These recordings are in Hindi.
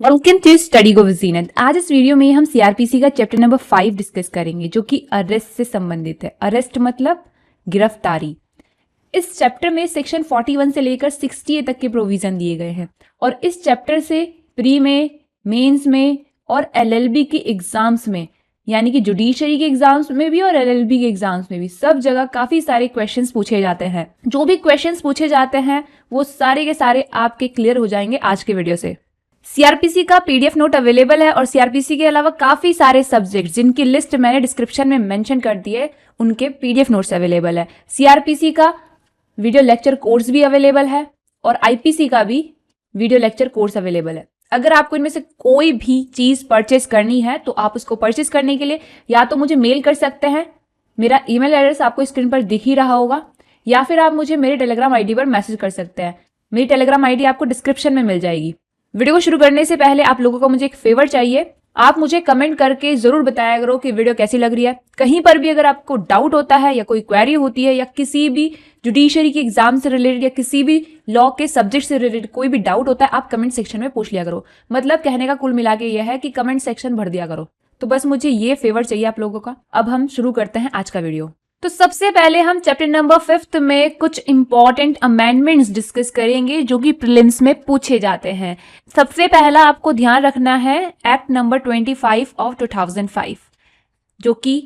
Welcome to study go with Zeenat. आज इस वीडियो में हम सीआरपीसी का चैप्टर नंबर 5 डिस्कस करेंगे जो कि अरेस्ट से संबंधित है। अरेस्ट मतलब गिरफ्तारी। इस चैप्टर में सेक्शन 41 से लेकर 60 तक के प्रोविजन दिए गए हैं और इस चैप्टर से प्री में, मेंस में और एलएलबी के एग्जाम्स में, यानी कि जुडिशरी के एग्जाम्स में भी और एलएलबी के एग्जाम्स में भी, सब जगह काफी सारे क्वेश्चंस पूछे जाते हैं। जो भी क्वेश्चंस पूछे जाते हैं वो सारे के सारे आपके क्लियर हो जाएंगे आज के वीडियो से। सीआरपीसी का पीडीएफ नोट अवेलेबल है और सीआरपीसी के अलावा काफी सारे सब्जेक्ट जिनकी लिस्ट मैंने डिस्क्रिप्शन में मेंशन कर दी है उनके पीडीएफ नोट्स अवेलेबल है। सीआरपीसी का वीडियो लेक्चर कोर्स भी अवेलेबल है और आईपीसी का भी वीडियो लेक्चर कोर्स अवेलेबल है। अगर आपको इनमें से कोई भी चीज परचेस करनी है तो आप उसको परचेस करने के लिए या तो मुझे मेल कर सकते हैं, मेरा ईमेल एड्रेस आपको स्क्रीन पर दिख ही रहा होगा, या फिर आप मुझे मेरे टेलीग्राम आईडी पर मैसेज कर सकते हैं। मेरी टेलीग्राम आईडी आपको डिस्क्रिप्शन में मिल जाएगी। वीडियो को शुरू करने से पहले आप लोगों को मुझे एक फेवर चाहिए, आप मुझे कमेंट करके जरूर बताया करो कि वीडियो कैसी लग रही है। कहीं पर भी अगर आपको डाउट होता है या कोई क्वेरी होती है या किसी भी जुडिशरी के एग्जाम से रिलेटेड या किसी भी लॉ के सब्जेक्ट से रिलेटेड कोई भी डाउट होता है, आप कमेंट सेक्शन में पूछ लिया करो। मतलब कहने का कुल मिला के यह है कि कमेंट सेक्शन भर दिया करो। तो बस मुझे ये फेवर चाहिए आप लोगों का। अब हम शुरू करते हैं आज का वीडियो। तो सबसे पहले हम चैप्टर नंबर 5 में कुछ इंपॉर्टेंट अमेंडमेंट्स डिस्कस करेंगे जो कि प्रीलिम्स में पूछे जाते हैं। सबसे पहला आपको ध्यान रखना है एक्ट नंबर 25 ऑफ 2005 जो कि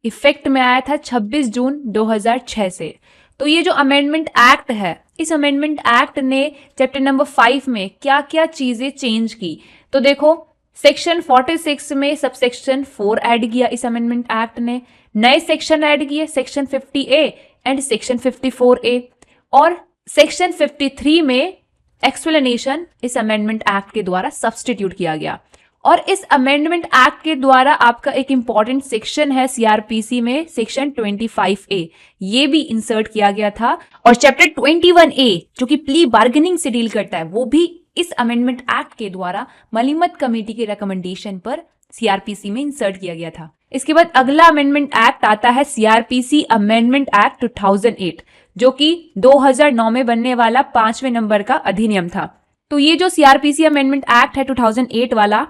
इफेक्ट में आया था 26 जून 2006 से। तो ये जो अमेंडमेंट एक्ट है, इस अमेंडमेंट एक्ट ने चैप्टर नंबर 5 में क्या क्या चीजें चेंज की। तो देखो, सेक्शन 46 में सबसेक्शन 4 ऐड किया इस अमेंडमेंट एक्ट ने। नए सेक्शन ऐड किए, section 50A and section 54A, और सेक्शन 53 में एक्सप्लेनेशन इस अमेंडमेंट एक्ट के द्वारा सब्स्टिट्यूट किया गया। और इस अमेंडमेंट एक्ट के द्वारा आपका एक इंपॉर्टेंट सेक्शन है सीआरपीसी में, सेक्शन 25A, ये भी इंसर्ट किया गया था। और चैप्टर 21A जो कि प्ली बार्गेनिंग से डील करता है, वो भी इस अमेंडमेंट एक्ट के द्वारा मलिमत कमेटी के रिकमेंडेशन पर सीआरपीसी में इंसर्ट किया गया था। इसके बाद अगला अमेंडमेंट एक्ट आता है सीआरपीसी अमेंडमेंट एक्ट 2008 जो कि 2009 में बनने वाला 5वें नंबर का अधिनियम था। तो ये जो सीआरपीसी अमेंडमेंट एक्ट है 2008 वाला,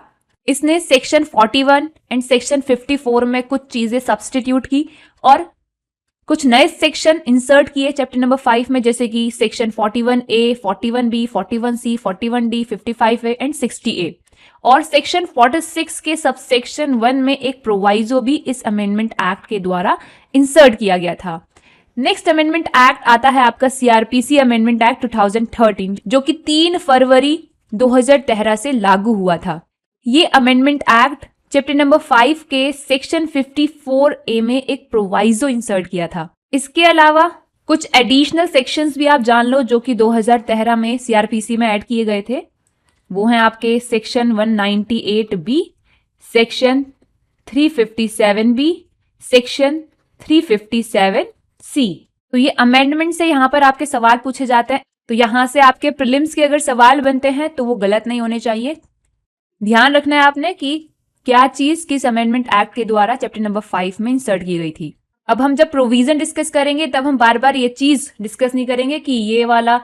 इसने सेक्शन 41 एंड सेक्शन 54 में कुछ चीजें सब्स्टिट्यूट की और कुछ नए सेक्शन इंसर्ट किए चैप्टर नंबर 5 में, जैसे कि section 41A, 41B, 41C, 41D, 55A and 60A। और सेक्शन 46 के सबसेक्शन 1 में एक प्रोवाइजो भी इस अमेंडमेंट एक्ट के द्वारा इंसर्ट किया गया था। नेक्स्ट अमेंडमेंट एक्ट आता है आपका सीआरपीसी अमेंडमेंट एक्ट 2013 जो कि 3 फरवरी 2013 से लागू हुआ था। ये अमेंडमेंट एक्ट चैप्टर नंबर 5 के सेक्शन 54A में एक प्रोवाइजो इंसर्ट किया था। इसके अलावा कुछ एडिशनल सेक्शंस भी आप जान लो जो कि 2013 में सीआरपीसी में ऐड किए गए थे। वो हैं आपके section 198B, section 357B, section 357C। तो ये अमेंडमेंट से यहाँ पर आपके सवाल पूछे जाते हैं। तो यहाँ से आपके प्रीलिम्स के अगर सवाल बनते हैं तो वो गलत नहीं होने चाहिए। ध्यान रखना है आपने कि क्या चीज किस अमेंडमेंट एक्ट के द्वारा चैप्टर नंबर 5 में इंसर्ट की गई थी। अब हम जब प्रोविजन डिस्कस करेंगे तब हम बार बार ये चीज डिस्कस नहीं करेंगे कि ये वाला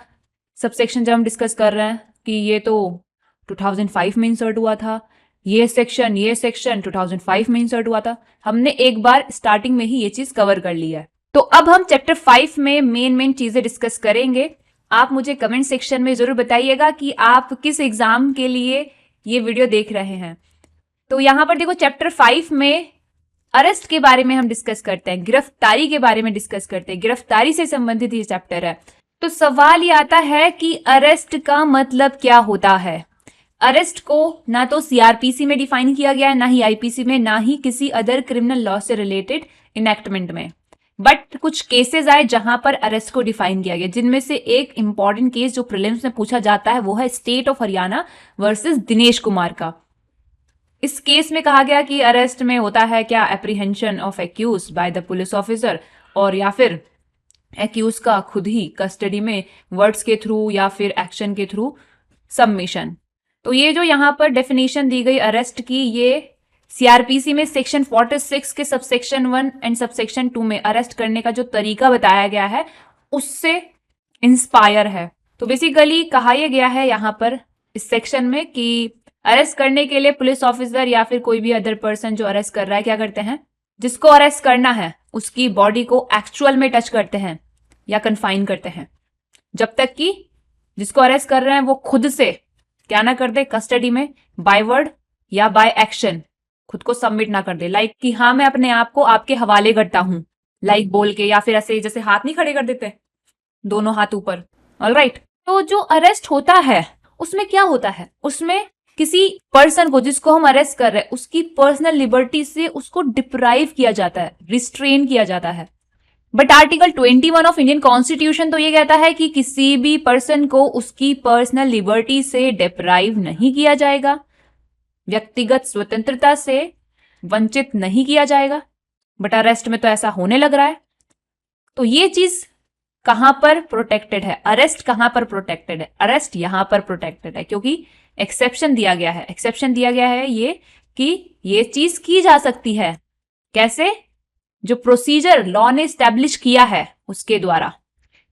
सबसेक्शन जब हम डिस्कस कर रहे हैं कि ये तो 2005 में इंसर्ट हुआ था, ये सेक्शन 2005 में इंसर्ट हुआ था। हमने एक बार स्टार्टिंग में ही ये चीज कवर कर ली है। तो अब हम चैप्टर 5 में मेन चीजें डिस्कस करेंगे। आप मुझे कमेंट सेक्शन में जरूर बताइएगा कि आप किस एग्जाम के लिए ये वीडियो देख रहे हैं। तो यहां पर देखो, चैप्टर 5 में अरेस्ट के बारे में हम डिस्कस करते हैं, गिरफ्तारी के बारे में डिस्कस करते हैं। गिरफ्तारी से संबंधित ये चैप्टर है। तो सवाल ये आता है कि अरेस्ट का मतलब क्या होता है। अरेस्ट को ना तो सीआरपीसी में डिफाइन किया गया है, ना ही आईपीसी में, ना ही किसी अदर क्रिमिनल लॉ से रिलेटेड इनेक्टमेंट में। बट कुछ केसेस आए जहां पर अरेस्ट को डिफाइन किया गया, जिनमें से एक इंपॉर्टेंट केस जो प्रीलिम्स में पूछा जाता है वो है state of Haryana versus Dinesh Kumar का। इस केस में कहा गया कि अरेस्ट में होता है क्या, apprehension of accused by the police officer, और या फिर एक्यूज का खुद ही कस्टडी में वर्ड्स के थ्रू या फिर एक्शन के थ्रू सबमिशन। तो ये जो यहाँ पर डेफिनेशन दी गई अरेस्ट की, ये सीआरपीसी में सेक्शन 46 के सबसेक्शन 1 एंड सबसेक्शन 2 में अरेस्ट करने का जो तरीका बताया गया है उससे इंस्पायर है। तो बेसिकली कहा यह गया है यहाँ पर इस सेक्शन में कि अरेस्ट करने के लिए पुलिस ऑफिसर या फिर कोई भी अदर पर्सन जो अरेस्ट कर रहा है क्या करते हैं, जिसको अरेस्ट करना है उसकी बॉडी को एक्चुअल में टच करते हैं या कन्फाइन करते हैं, जब तक कि जिसको अरेस्ट कर रहे हैं वो खुद से क्या ना कर दे कस्टडी में, बाय वर्ड या बाय एक्शन खुद को सबमिट ना कर दे, लाइक कि हाँ मैं अपने आप को आपके हवाले करता हूं, लाइक बोल के, या फिर ऐसे जैसे हाथ नहीं खड़े कर देते, दोनों हाथ ऊपर, ऑलराइट। तो जो अरेस्ट होता है उसमें क्या होता है, उसमें किसी पर्सन को जिसको हम अरेस्ट कर रहे हैं उसकी पर्सनल लिबर्टी से उसको डिप्राइव किया जाता है, रिस्ट्रेन किया जाता है। But article 21 of Indian constitution तो ये कहता है कि किसी भी पर्सन को उसकी पर्सनल लिबर्टी से डिप्राइव नहीं किया जाएगा, व्यक्तिगत स्वतंत्रता से वंचित नहीं किया जाएगा। बट अरेस्ट में तो ऐसा होने लग रहा है। तो ये चीज कहां पर प्रोटेक्टेड है, अरेस्ट कहां पर प्रोटेक्टेड है, अरेस्ट यहां पर प्रोटेक्टेड है क्योंकि एक्सेप्शन दिया गया है। एक्सेप्शन दिया गया है ये कि ये चीज की जा सकती है, कैसे, जो प्रोसीजर लॉ ने स्टैब्लिश किया है उसके द्वारा।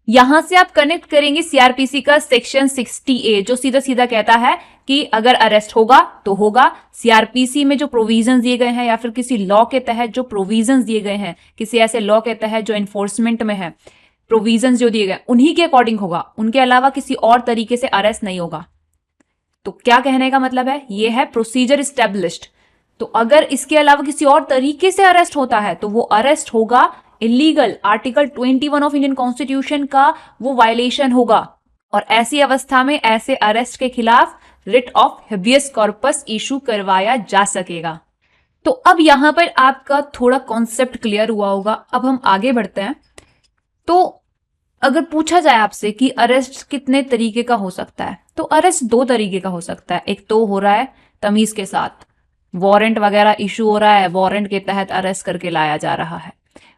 यहां से आप कनेक्ट करेंगे सीआरपीसी का सेक्शन 60A जो सीधा सीधा कहता है कि अगर अरेस्ट होगा तो होगा। सीआरपीसी में जो प्रोविजंस दिए गए हैं या फिर किसी लॉ के तहत जो प्रोविजंस दिए गए हैं, किसी ऐसे लॉ के तहत जो एनफोर्समेंट में है, प्रोविजंस जो दिए गए उन्हीं के अकॉर्डिंग होगा, उनके अलावा किसी और तरीके से अरेस्ट नहीं होगा। तो क्या कहने का मतलब है, ये है प्रोसीजर स्टैब्लिश्ड। तो अगर इसके अलावा किसी और तरीके से अरेस्ट होता है तो वो अरेस्ट होगा illegal, article 21 of Indian constitution का वो वायलेशन होगा। और ऐसी अवस्था में ऐसे अरेस्ट के खिलाफ writ of habeas corpus issue करवाया जा सकेगा। तो अब यहां पर आपका थोड़ा कॉन्सेप्ट क्लियर हुआ होगा। अब हम आगे बढ़ते हैं। तो अगर पूछा जाए आपसे कि अरेस्ट कितने तरीके का हो सकता है, तो अरेस्ट 2 तरीके का हो सकता है। एक तो हो रहा है तमीज के साथ, वारंट वगैरह इशू हो रहा है, वारंट के तहत अरेस्ट करके लाया जा रहा है।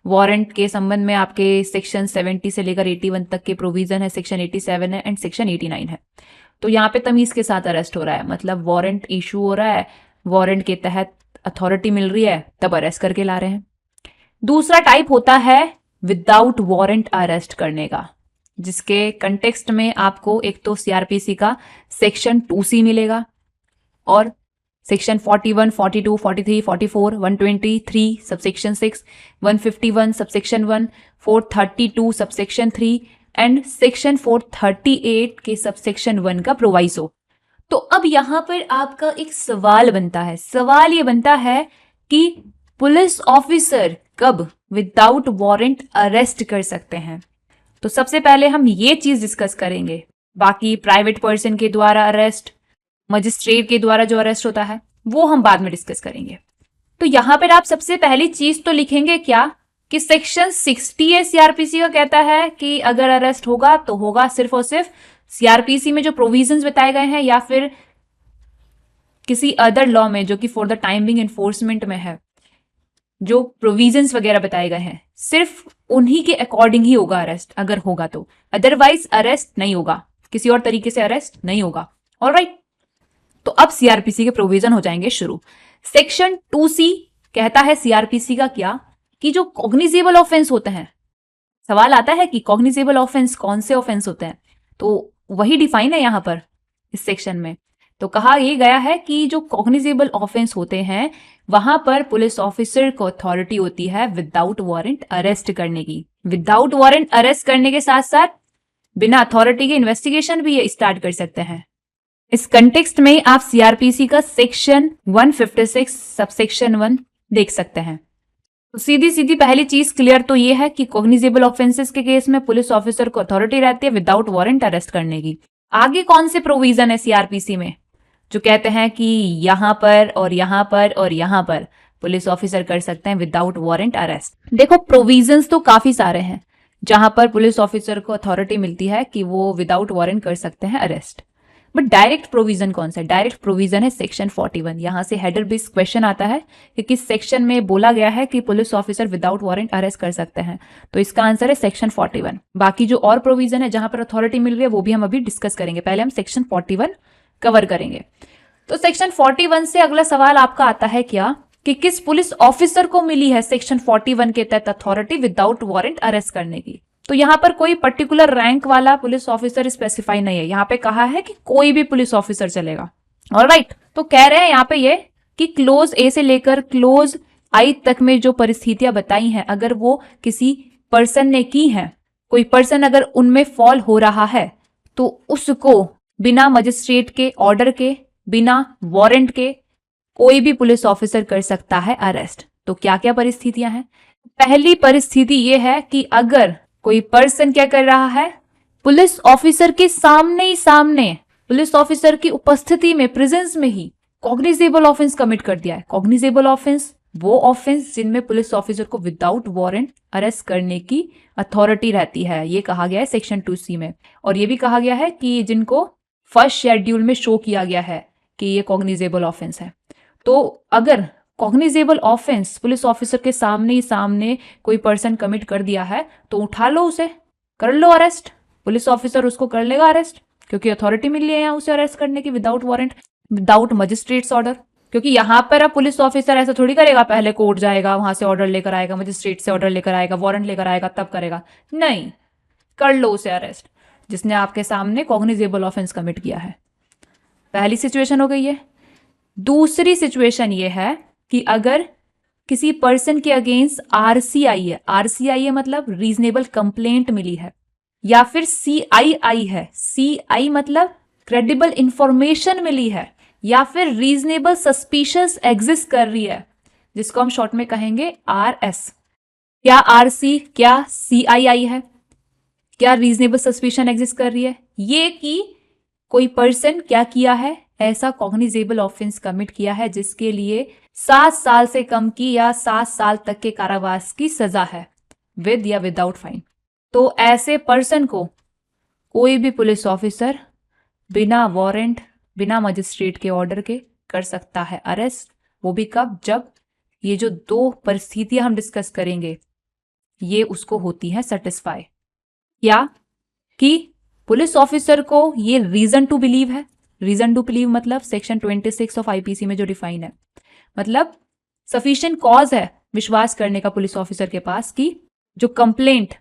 वारंट के संबंध में आपके सेक्शन 70 से लेकर 81 तक के प्रोविजन है, सेक्शन 87 है एंड सेक्शन 89 है। तो यहाँ पे तमीज के साथ अरेस्ट हो रहा है, मतलब वारंट इशू हो रहा है, वारंट के तहत अथॉरिटी मिल रही है, तब अरेस्ट करके ला रहे हैं। दूसरा टाइप होता है विदाउट वारंट अरेस्ट करने का, जिसके कंटेक्स्ट में आपको एक तो सीआरपीसी का सेक्शन 2C मिलेगा और section 41, 42, 43, 44, 123 subsection 6, 151 subsection 1, 432 subsection 3 and section 438 के सबसेक्शन 1 का प्रोवाइसो। तो अब यहां पर आपका एक सवाल बनता है, सवाल ये बनता है कि पुलिस ऑफिसर कब विदाउट वारंट अरेस्ट कर सकते हैं। तो सबसे पहले हम ये चीज डिस्कस करेंगे। बाकी प्राइवेट पर्सन के द्वारा अरेस्ट, मजिस्ट्रेट के द्वारा जो अरेस्ट होता है, वो हम बाद में डिस्कस करेंगे। तो यहां पर आप सबसे पहली चीज तो लिखेंगे क्या कि सेक्शन 60A सीआरपीसी का कहता है कि अगर अरेस्ट होगा तो होगा सिर्फ और सिर्फ सीआरपीसी में जो प्रोविजंस बताए गए हैं या फिर किसी अदर लॉ में जो कि for the time being enforcement में है, जो प्रोविजंस वगैरह बताए गए हैं, सिर्फ उन्हीं के अकॉर्डिंग ही होगा अरेस्ट अगर होगा तो, अदरवाइज अरेस्ट नहीं होगा, किसी और तरीके से अरेस्ट नहीं होगा। ऑलराइट, तो अब सीआरपीसी के प्रोविजन हो जाएंगे शुरू। सेक्शन 2C कहता है सीआरपीसी का क्या कि जो कॉग्निजेबल ऑफेंस होते हैं, सवाल आता है कि कॉग्निजेबल ऑफेंस कौन से ऑफेंस होते हैं, तो वही डिफाइन है यहां पर इस सेक्शन में। तो कहा यह गया है कि जो कॉग्निजेबल ऑफेंस होते हैं वहां पर पुलिस ऑफिसर को अथॉरिटी होती है विदाउट वारंट अरेस्ट करने की। विदाउट वारंट अरेस्ट करने के साथ साथ बिना अथॉरिटी के इन्वेस्टिगेशन भी ये स्टार्ट कर सकते हैं। इस कंटेक्स्ट में आप सीआरपीसी का सेक्शन 156 सबसेक्शन 1 देख सकते हैं। तो सीधी सीधी पहली चीज क्लियर तो ये है कि कॉग्निजेबल ऑफेंसेस के केस में पुलिस ऑफिसर को अथॉरिटी रहती है विदाउट वारंट अरेस्ट करने की। आगे कौन से प्रोविजन है सीआरपीसी में जो कहते हैं कि यहां पर और यहां पर और यहां पर पुलिस ऑफिसर कर सकते हैं विदाउट वारंट अरेस्ट। देखो प्रोविजंस तो काफी सारे हैं जहां पर पुलिस ऑफिसर को अथॉरिटी मिलती है कि वो विदाउट वारंट कर सकते हैं अरेस्ट। बट डायरेक्ट प्रोविजन कौन सा है? डायरेक्ट प्रोविजन है सेक्शन 41। यहां से हेडर बेस्ड क्वेश्चन आता है कि किस सेक्शन में बोला गया है कि police officer without warrant arrest कर सकते हैं, तो इसका आंसर है सेक्शन 41। बाकी जो और प्रोविजन है जहां पर अथॉरिटी मिल रही है वो भी हम अभी डिस्कस करेंगे, पहले हम सेक्शन 41 कवर करेंगे। तो सेक्शन 41 से अगला सवाल आपका आता है क्या कि किस पुलिस ऑफिसर को मिली है सेक्शन 41 के तहत अथॉरिटी विदाउट वारंट अरेस्ट करने की। तो यहां पर कोई पर्टिकुलर रैंक वाला पुलिस ऑफिसर स्पेसिफाई नहीं है, यहां पे कहा है कि कोई भी पुलिस ऑफिसर चलेगा, ऑलराइट, तो कह रहे हैं यहाँ पे ये कि क्लोज ए से लेकर क्लोज आई तक में जो परिस्थितियां बताई हैं, अगर वो किसी पर्सन ने की हैं, कोई पर्सन अगर उनमें फॉल हो रहा है, तो उसको बिना मजिस्ट्रेट के ऑर्डर के, बिना वारंट के कोई भी पुलिस ऑफिसर कर सकता है अरेस्ट। तो क्या क्या परिस्थितियां हैं? पहली परिस्थिति यह है कि अगर कोई पर्सन क्या कर रहा है, पुलिस ऑफिसर के सामने ही सामने, पुलिस ऑफिसर की उपस्थिति में, प्रेजेंस में ही कॉग्निजेबल ऑफेंस कमिट कर दिया है। कॉग्निजेबल ऑफेंस वो ऑफेंस जिनमें पुलिस ऑफिसर को विदाउट वारंट अरेस्ट करने की अथॉरिटी रहती है, ये कहा गया है सेक्शन 2C में। और ये भी कहा गया है कि जिनको फर्स्ट शेड्यूल में शो किया गया है कि ये कॉग्निजेबल ऑफेंस है। तो अगर कॉग्निजेबल ऑफेंस पुलिस ऑफिसर के सामने ही सामने कोई पर्सन कमिट कर दिया है, तो उठा लो उसे, कर लो अरेस्ट। पुलिस ऑफिसर उसको कर लेगा अरेस्ट, क्योंकि अथॉरिटी मिली है यहाँ उसे अरेस्ट करने की without warrant, without magistrates order. क्योंकि यहाँ पर अब पुलिस ऑफिसर ऐसा थोड़ी करेगा, पहले कोर्ट जाएगा, वहां से ऑर्डर लेकर आएगा, मजिस्ट्रेट से ऑर्डर लेकर आएगा, वारंट लेकर आएगा, तब करेगा। नहीं, कर लो उसे अरेस्ट जिसने आपके सामने कॉग्निजेबल ऑफेंस कमिट किया है। पहली सिचुएशन हो गई है। दूसरी सिचुएशन ये है कि अगर किसी पर्सन के अगेंस्ट RCI है, RCI है मतलब रीजनेबल कंप्लेंट मिली है, या फिर CII है, CI मतलब क्रेडिबल इंफॉर्मेशन मिली है, या फिर रीजनेबल सस्पिशियस एग्जिस्ट कर रही है, जिसको हम शॉर्ट में कहेंगे RS। क्या RC, क्या CII है, क्या रीजनेबल सस्पिशन एग्जिस्ट कर रही है? ये कि कोई पर्सन क्या किया है, ऐसा कॉग्निजेबल ऑफेंस कमिट किया है जिसके लिए 7 साल से कम की या 7 साल तक के कारावास की सजा है, विद या विदाउट फाइन। तो ऐसे पर्सन को कोई भी पुलिस ऑफिसर बिना वारंट, बिना मजिस्ट्रेट के ऑर्डर के कर सकता है अरेस्ट। वो भी कब? जब ये जो 2 परिस्थितियां हम डिस्कस करेंगे ये उसको होती है सेटिस्फाई। क्या कि पुलिस ऑफिसर को ये रीजन टू बिलीव है। रीजन टू बिलीव मतलब सेक्शन 26 ऑफ IPC में जो डिफाइन है, मतलब सफिशिएंट कॉज है विश्वास करने का पुलिस ऑफिसर के पास कि जो कंप्लेंट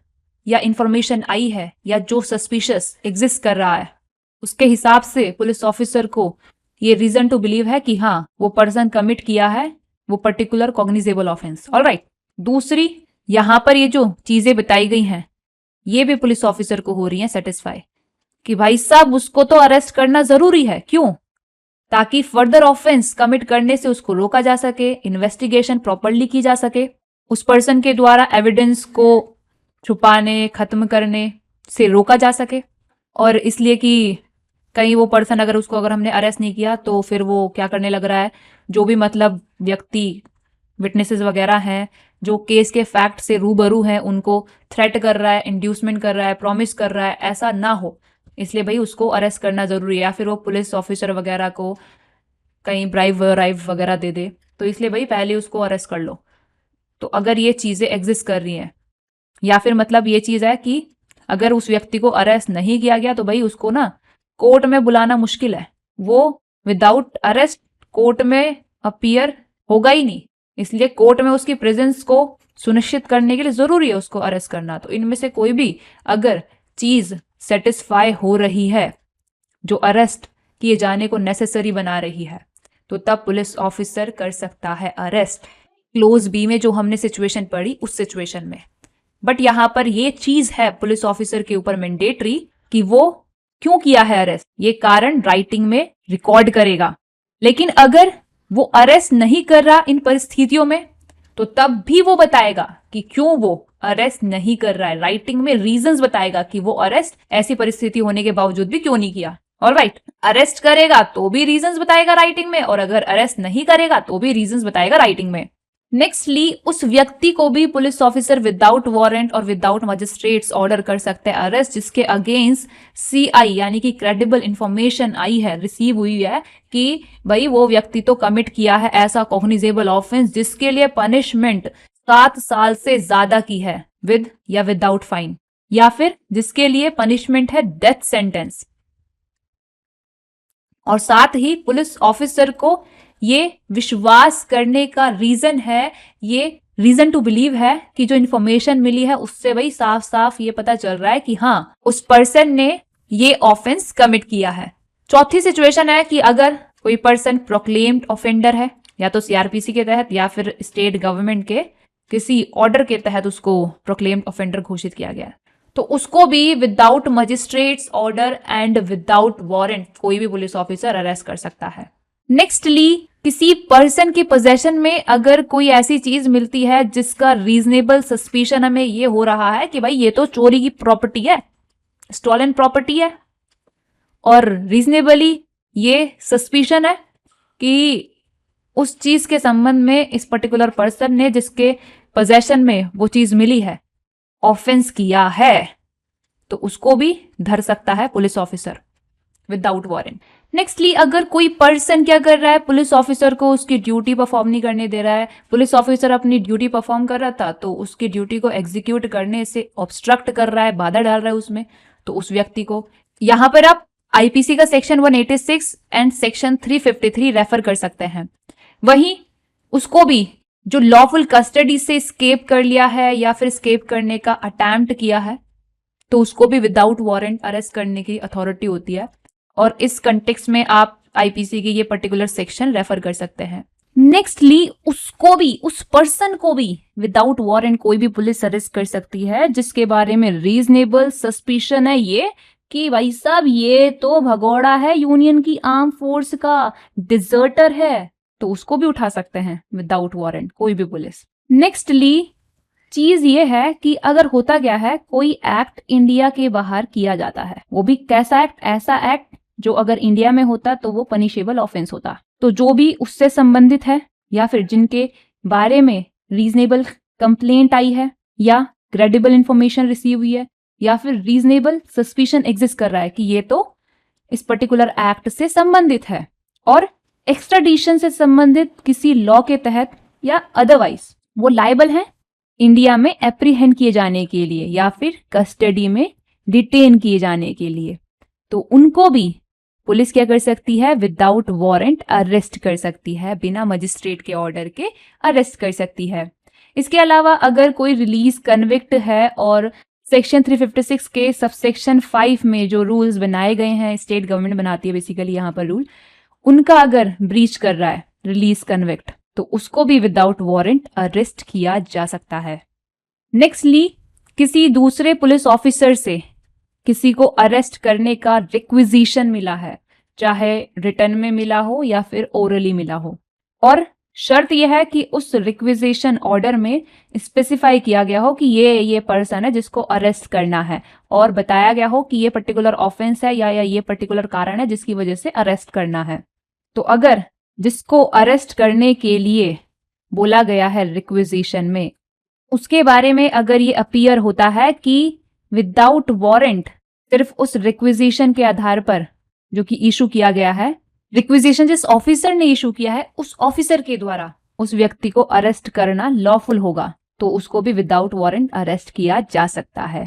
या इंफॉर्मेशन आई है या जो सस्पिशियस एग्जिस्ट कर रहा है, उसके हिसाब से पुलिस ऑफिसर को ये रीजन टू बिलीव है कि हाँ वो पर्सन कमिट किया है वो पर्टिकुलर कॉग्निजेबल ऑफेंस। ऑलराइट, दूसरी यहां पर ये जो चीजें बताई गई हैं ये भी पुलिस ऑफिसर को हो रही है सेटिस्फाई कि भाई साहब उसको तो अरेस्ट करना जरूरी है। क्यों? ताकि फर्दर ऑफेंस कमिट करने से उसको रोका जा सके, इन्वेस्टिगेशन प्रॉपरली की जा सके, उस पर्सन के द्वारा एविडेंस को छुपाने, खत्म करने से रोका जा सके। और इसलिए कि कहीं वो पर्सन अगर हमने अरेस्ट नहीं किया तो फिर वो क्या करने लग रहा है, जो भी मतलब व्यक्ति विटनेसेस वगैरह हैं जो केस के फैक्ट से रूबरू हैं उनको थ्रेट कर रहा है, इंड्यूसमेंट कर रहा है, प्रॉमिस कर रहा है, ऐसा ना हो, इसलिए भाई उसको अरेस्ट करना जरूरी है। या फिर वो पुलिस ऑफिसर वगैरह को कहीं ब्राइब वगैरह दे दे, तो इसलिए भाई पहले उसको अरेस्ट कर लो। तो अगर ये चीजें एग्जिस्ट कर रही हैं, या फिर मतलब ये चीज है कि अगर उस व्यक्ति को अरेस्ट नहीं किया गया तो भाई उसको ना कोर्ट में बुलाना मुश्किल है, वो विदाउट अरेस्ट कोर्ट में अपीयर होगा ही नहीं, इसलिए कोर्ट में उसकी प्रेजेंस को सुनिश्चित करने के लिए जरूरी है उसको अरेस्ट करना। तो इनमें से कोई भी अगर चीज सेटिस्फाई हो रही है जो अरेस्ट किए जाने को नेसेसरी बना रही है, तो तब पुलिस ऑफिसर कर सकता है अरेस्ट। क्लोज B में जो हमने सिचुएशन पढ़ी उस सिचुएशन में। बट यहां पर ये चीज है पुलिस ऑफिसर के ऊपर मैंडेटरी कि वो क्यों किया है अरेस्ट, ये कारण राइटिंग में रिकॉर्ड करेगा। लेकिन अगर वो अरेस्ट नहीं कर रहा इन परिस्थितियों में, तो तब भी वो बताएगा कि क्यों वो अरेस्ट नहीं कर रहा है, राइटिंग में रीजंस बताएगा कि वो अरेस्ट ऐसी परिस्थिति होने के बावजूद भी क्यों नहीं किया। ऑलराइट, अरेस्ट करेगा तो भी रीजंस बताएगा राइटिंग में, और अगर अरेस्ट नहीं करेगा तो भी रीजंस बताएगा राइटिंग में। नेक्स्टली, उस व्यक्ति को भी पुलिस ऑफिसर विदाउट वारंट और विदाउट मजिस्ट्रेट्स ऑर्डर कर सकते हैं अरेस्ट जिसके अगेंस्ट CI यानी कि क्रेडिबल इंफॉर्मेशन आई है, रिसीव हुई है कि भाई वो व्यक्ति तो कमिट किया है ऐसा कॉग्निजेबल ऑफेंस जिसके लिए पनिशमेंट 7 साल से ज्यादा की है, विद या विदाउट फाइन, या फिर जिसके लिए पनिशमेंट है डेथ सेंटेंस। और साथ ही पुलिस ऑफिसर को ये विश्वास करने का रीजन है, ये रीजन टू बिलीव है कि जो इन्फॉर्मेशन मिली है उससे भाई साफ साफ ये पता चल रहा है कि हाँ उस पर्सन ने ये ऑफेंस कमिट किया है। चौथी सिचुएशन है कि अगर कोई पर्सन प्रोक्लेम्ड ऑफेंडर है, या तो सीआरपीसी के तहत या फिर स्टेट गवर्नमेंट के किसी ऑर्डर के तहत उसको प्रोक्लेम्ड ऑफेंडर घोषित किया गया, तो उसको भी without magistrates order and without warrant कोई भी पुलिस ऑफिसर अरेस्ट कर सकता है। नेक्स्टली, किसी पर्सन के पोजेशन में अगर कोई ऐसी चीज मिलती है जिसका रीजनेबल सस्पिशन हमें ये हो रहा है कि भाई ये तो चोरी की प्रॉपर्टी है, स्टॉलन प्रॉपर्टी है, और रीजनेबली ये सस्पिशन है कि उस चीज के संबंध में इस पर्टिकुलर पर्सन ने जिसके पोजेशन में वो चीज मिली है ऑफेंस किया है, तो उसको भी धर सकता है police officer without warrant. Nextly, अगर कोई पर्सन क्या कर रहा है, पुलिस ऑफिसर को उसकी ड्यूटी परफॉर्म नहीं करने दे रहा है, पुलिस ऑफिसर अपनी ड्यूटी परफॉर्म कर रहा था तो उसकी ड्यूटी को एग्जीक्यूट करने से ऑब्स्ट्रक्ट कर रहा है, बाधा डाल रहा है उसमें, तो उस व्यक्ति को यहां पर आप आईपीसी का सेक्शन 186 एंड सेक्शन 353 रेफर कर सकते हैं। वहीं उसको भी जो लॉफुल कस्टडी से स्केप कर लिया है या फिर स्केप करने का अटेम्प्ट किया है, तो उसको भी विदाउट वारंट अरेस्ट करने की अथॉरिटी होती है, और इस कंटेक्स्ट में आप आईपीसी की ये पर्टिकुलर सेक्शन रेफर कर सकते हैं। नेक्स्टली, उसको भी, उस पर्सन को भी विदाउट वारंट कोई भी पुलिस अरेस्ट कर सकती है जिसके बारे में रीजनेबल सस्पिशन है ये कि भाई साहब ये तो भगोड़ा है यूनियन की आर्म फोर्स का, डिजर्टर है, तो उसको भी उठा सकते हैं विदाउट वारंट कोई भी पुलिस। नेक्स्टली, चीज ये है कि अगर होता क्या है, कोई एक्ट इंडिया के बाहर किया जाता है, वो भी कैसा एक्ट, ऐसा एक्ट जो अगर इंडिया में होता तो वो पनिशेबल ऑफेंस होता, तो जो भी उससे संबंधित है या फिर जिनके बारे में रीजनेबल कंप्लेंट आई है या क्रेडिबल इंफॉर्मेशन रिसीव हुई है या फिर रीजनेबल सस्पिशन एग्जिस्ट कर रहा है कि ये तो इस पर्टिकुलर एक्ट से संबंधित है और एक्स्ट्राडिशन से संबंधित किसी लॉ के तहत या अदरवाइज वो लायबल हैं इंडिया में एप्रीहेंड किए जाने के लिए या फिर कस्टडी में डिटेन किए जाने के लिए, तो उनको भी पुलिस क्या कर सकती है, विदाउट वारंट अरेस्ट कर सकती है, बिना मजिस्ट्रेट के ऑर्डर के अरेस्ट कर सकती है। इसके अलावा अगर कोई रिलीज कन्विक्ट है और सेक्शन 356 के सबसेक्शन 5 में जो रूल्स बनाए गए हैं, स्टेट गवर्नमेंट बनाती है बेसिकली यहाँ पर रूल, उनका अगर ब्रीच कर रहा है रिलीज कन्विक्ट, तो उसको भी विदाउट वारंट अरेस्ट किया जा सकता है। नेक्स्टली, किसी दूसरे पुलिस ऑफिसर से किसी को अरेस्ट करने का रिक्विजिशन मिला है, चाहे रिटर्न में मिला हो या फिर ओरली मिला हो, और शर्त यह है कि उस रिक्विजिशन ऑर्डर में स्पेसिफाई किया गया हो कि ये पर्सन है जिसको अरेस्ट करना है और बताया गया हो कि ये पर्टिकुलर ऑफेंस है या ये पर्टिकुलर कारण है जिसकी वजह से अरेस्ट करना है। तो अगर जिसको अरेस्ट करने के लिए बोला गया है रिक्विजिशन में, उसके बारे में अगर ये अपीयर होता है कि विदाउट वारंट सिर्फ उस रिक्विजिशन के आधार पर जो कि इशू किया गया है, रिक्विजिशन जिस ऑफिसर ने इशू किया है उस ऑफिसर के द्वारा उस व्यक्ति को अरेस्ट करना लॉफुल होगा, तो उसको भी विदाउट वारंट अरेस्ट किया जा सकता है।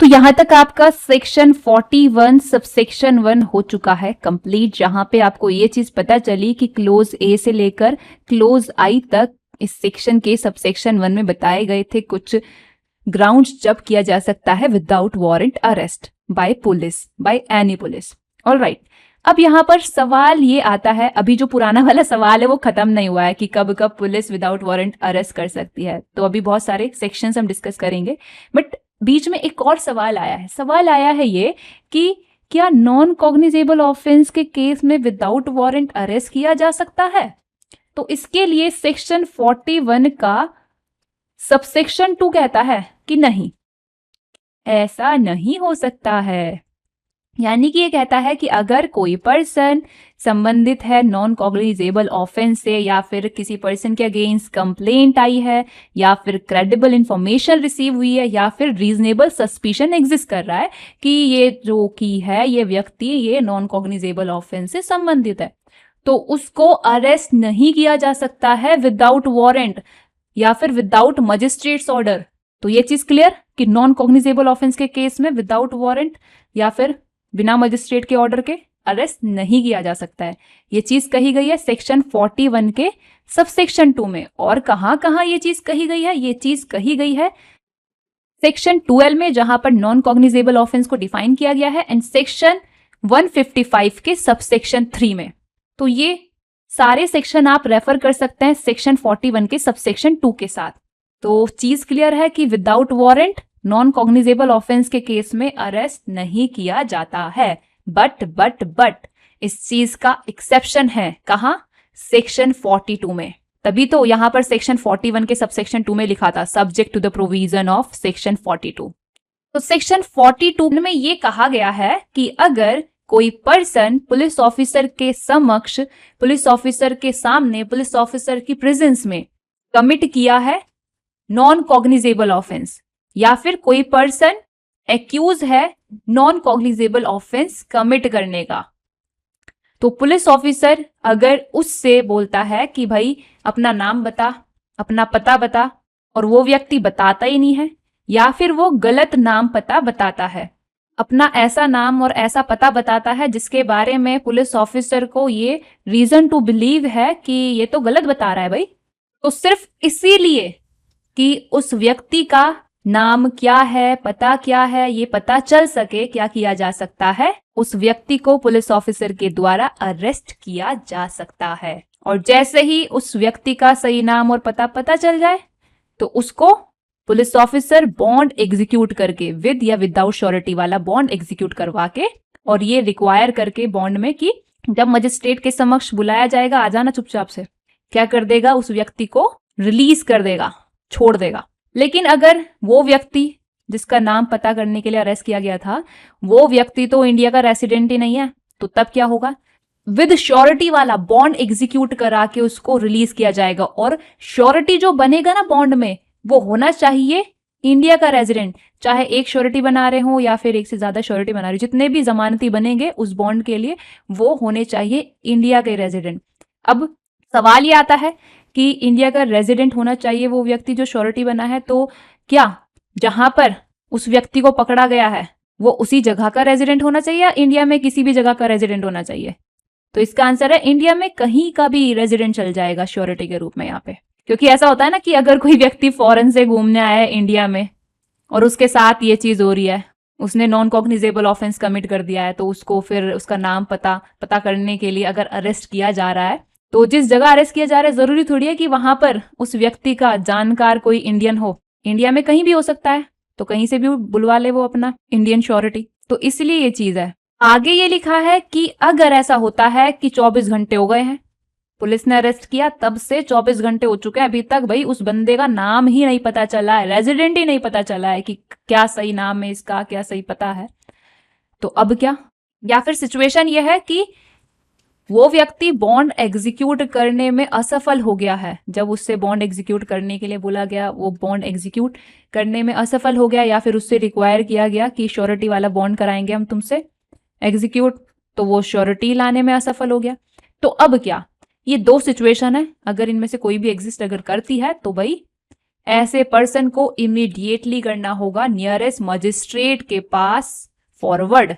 तो यहां तक आपका सेक्शन 41 सबसेक्शन 1 हो चुका है कंप्लीट, जहां पे आपको ये चीज पता चली कि क्लोज ए से लेकर क्लोज आई तक इस सेक्शन के सबसेक्शन 1 में बताए गए थे कुछ ग्राउंड्स जब किया जा सकता है without warrant arrest by police, by any police. Alright, अब यहाँ पर सवाल ये आता है, अभी जो पुराना वाला सवाल है वो खत्म नहीं हुआ है कि कब कब पुलिस विदाउट वारंट अरेस्ट कर सकती है, तो अभी बहुत सारे सेक्शंस हम डिस्कस करेंगे, बट बीच में एक और सवाल आया है। सवाल आया है ये कि क्या नॉन कॉग्निजेबल ऑफेंस के केस में विदाउट वारंट अरेस्ट किया जा सकता है? तो इसके लिए सेक्शन 41 का सबसेक्शन 2 कहता है कि नहीं, ऐसा नहीं हो सकता है। यानी कि ये कहता है कि अगर कोई पर्सन संबंधित है नॉन कॉग्निजेबल ऑफेंस से या फिर किसी पर्सन के अगेंस्ट कंप्लेंट आई है या फिर क्रेडिबल इंफॉर्मेशन रिसीव हुई है या फिर रीजनेबल सस्पिशन एग्जिस्ट कर रहा है कि ये जो की है ये व्यक्ति ये नॉन कॉग्निजेबल ऑफेंस से संबंधित है, तो उसको अरेस्ट नहीं किया जा सकता है विदाउट वारंट या फिर विदाउट मजिस्ट्रेट्स ऑर्डर। तो ये चीज क्लियर कि नॉन कॉग्निजेबल ऑफेंस के केस में विदाउट वारंट या फिर बिना मजिस्ट्रेट के ऑर्डर के अरेस्ट नहीं किया जा सकता है। ये चीज कही गई है सेक्शन 41 के सबसेक्शन 2 में। और कहां कहां ये चीज कही गई है? ये चीज कही गई है सेक्शन 12 में, जहां पर नॉन कॉग्निजेबल ऑफेंस को डिफाइन किया गया है, एंड सेक्शन 155 के सबसेक्शन 3 में। तो ये सारे सेक्शन आप रेफर कर सकते हैं सेक्शन 41 के सबसेक्शन 2 के साथ। तो चीज क्लियर है कि without warrant non cognizable offence के केस में अरेस्ट नहीं किया जाता है। बट इस चीज का एक्सेप्शन है, कहाँ? सेक्शन 42 में। तभी तो यहां पर सेक्शन 41 के सबसेक्शन 2 में लिखा था subject to the provision of section 42। तो सेक्शन 42 में ये कहा गया है कि अगर कोई पर्सन पुलिस ऑफिसर के समक्ष, पुलिस ऑफिसर के सामने, पुलिस ऑफिसर की प्रेजेंस में कमिट किया है नॉन कॉग्निजेबल ऑफेंस, या फिर कोई पर्सन एक्यूज है नॉन कॉग्निजेबल ऑफेंस कमिट करने का, तो पुलिस ऑफिसर अगर उससे बोलता है कि भाई अपना नाम बता, अपना पता बता, और वो व्यक्ति बताता ही नहीं है, या फिर वो गलत नाम पता बताता है, अपना ऐसा नाम और ऐसा पता बताता है जिसके बारे में पुलिस ऑफिसर को ये रीजन टू बिलीव है कि ये तो गलत बता रहा है भाई, तो सिर्फ इसीलिए कि उस व्यक्ति का नाम क्या है, पता क्या है, ये पता चल सके, क्या किया जा सकता है, उस व्यक्ति को पुलिस ऑफिसर के द्वारा अरेस्ट किया जा सकता है। और जैसे ही उस व्यक्ति का सही नाम और पता चल जाए तो उसको पुलिस ऑफिसर बॉन्ड एग्जीक्यूट करके, विद या विदाउट श्योरिटी वाला बॉन्ड एग्जीक्यूट करवा के, और ये रिक्वायर करके बॉन्ड में कि जब मजिस्ट्रेट के समक्ष बुलाया जाएगा आ जाना चुपचाप से, क्या कर देगा, उस व्यक्ति को रिलीज कर देगा, छोड़ देगा। लेकिन अगर वो व्यक्ति जिसका नाम पता करने के लिए अरेस्ट किया गया था, वो व्यक्ति तो इंडिया का रेसिडेंट ही नहीं है, तो तब क्या होगा, विद श्योरिटी वाला बॉन्ड एग्जीक्यूट करा के उसको रिलीज किया जाएगा। और श्योरिटी जो बनेगा ना बॉन्ड में, वो होना चाहिए इंडिया का रेजिडेंट, चाहे एक श्योरिटी बना रहे हो या फिर एक से ज्यादा श्योरिटी बना रहे हो, जितने भी जमानती बनेंगे उस बॉन्ड के लिए वो होने चाहिए इंडिया के रेजिडेंट। अब सवाल ये आता है कि इंडिया का रेजिडेंट होना चाहिए वो व्यक्ति जो श्योरिटी बना है, तो क्या जहां पर उस व्यक्ति को पकड़ा गया है वो उसी जगह का रेजिडेंट होना चाहिए या इंडिया में किसी भी जगह का रेजिडेंट होना चाहिए? तो इसका आंसर है इंडिया में कहीं का भी रेजिडेंट चल जाएगा श्योरिटी के रूप में यहाँ पे। क्योंकि ऐसा होता है ना कि अगर कोई व्यक्ति फॉरेन से घूमने आया है इंडिया में और उसके साथ ये चीज हो रही है, उसने नॉन कॉग्निजेबल ऑफेंस कमिट कर दिया है, तो उसको फिर उसका नाम पता करने के लिए अगर अरेस्ट किया जा रहा है, तो जिस जगह अरेस्ट किया जा रहा है जरूरी थोड़ी है कि वहां पर उस व्यक्ति का जानकार कोई इंडियन हो। इंडिया में कहीं भी हो सकता है, तो कहीं से भी बुलवा ले वो अपना इंडियन श्योरिटी। तो इसलिए ये चीज है। आगे ये लिखा है कि अगर ऐसा होता है कि 24 घंटे हो गए हैं, पुलिस ने अरेस्ट किया तब से 24 घंटे हो चुके हैं, अभी तक भाई उस बंदे का नाम ही नहीं पता चला है, रेजिडेंट ही नहीं पता चला है कि क्या सही नाम है इसका, क्या सही पता है, तो अब क्या? या फिर सिचुएशन यह है कि वो व्यक्ति बॉन्ड एग्जीक्यूट करने में असफल हो गया है, जब उससे बॉन्ड एग्जीक्यूट करने के लिए बोला गया वो बॉन्ड एग्जीक्यूट करने में असफल हो गया, या फिर उससे रिक्वायर किया गया कि श्योरिटी वाला बॉन्ड कराएंगे हम तुमसे एग्जीक्यूट, तो वो श्योरिटी लाने में असफल हो गया। तो अब क्या? ये दो सिचुएशन है, अगर इनमें से कोई भी एग्जिस्ट अगर करती है तो भाई ऐसे पर्सन को इमीडिएटली करना होगा नियरेस्ट मजिस्ट्रेट के पास फॉरवर्ड,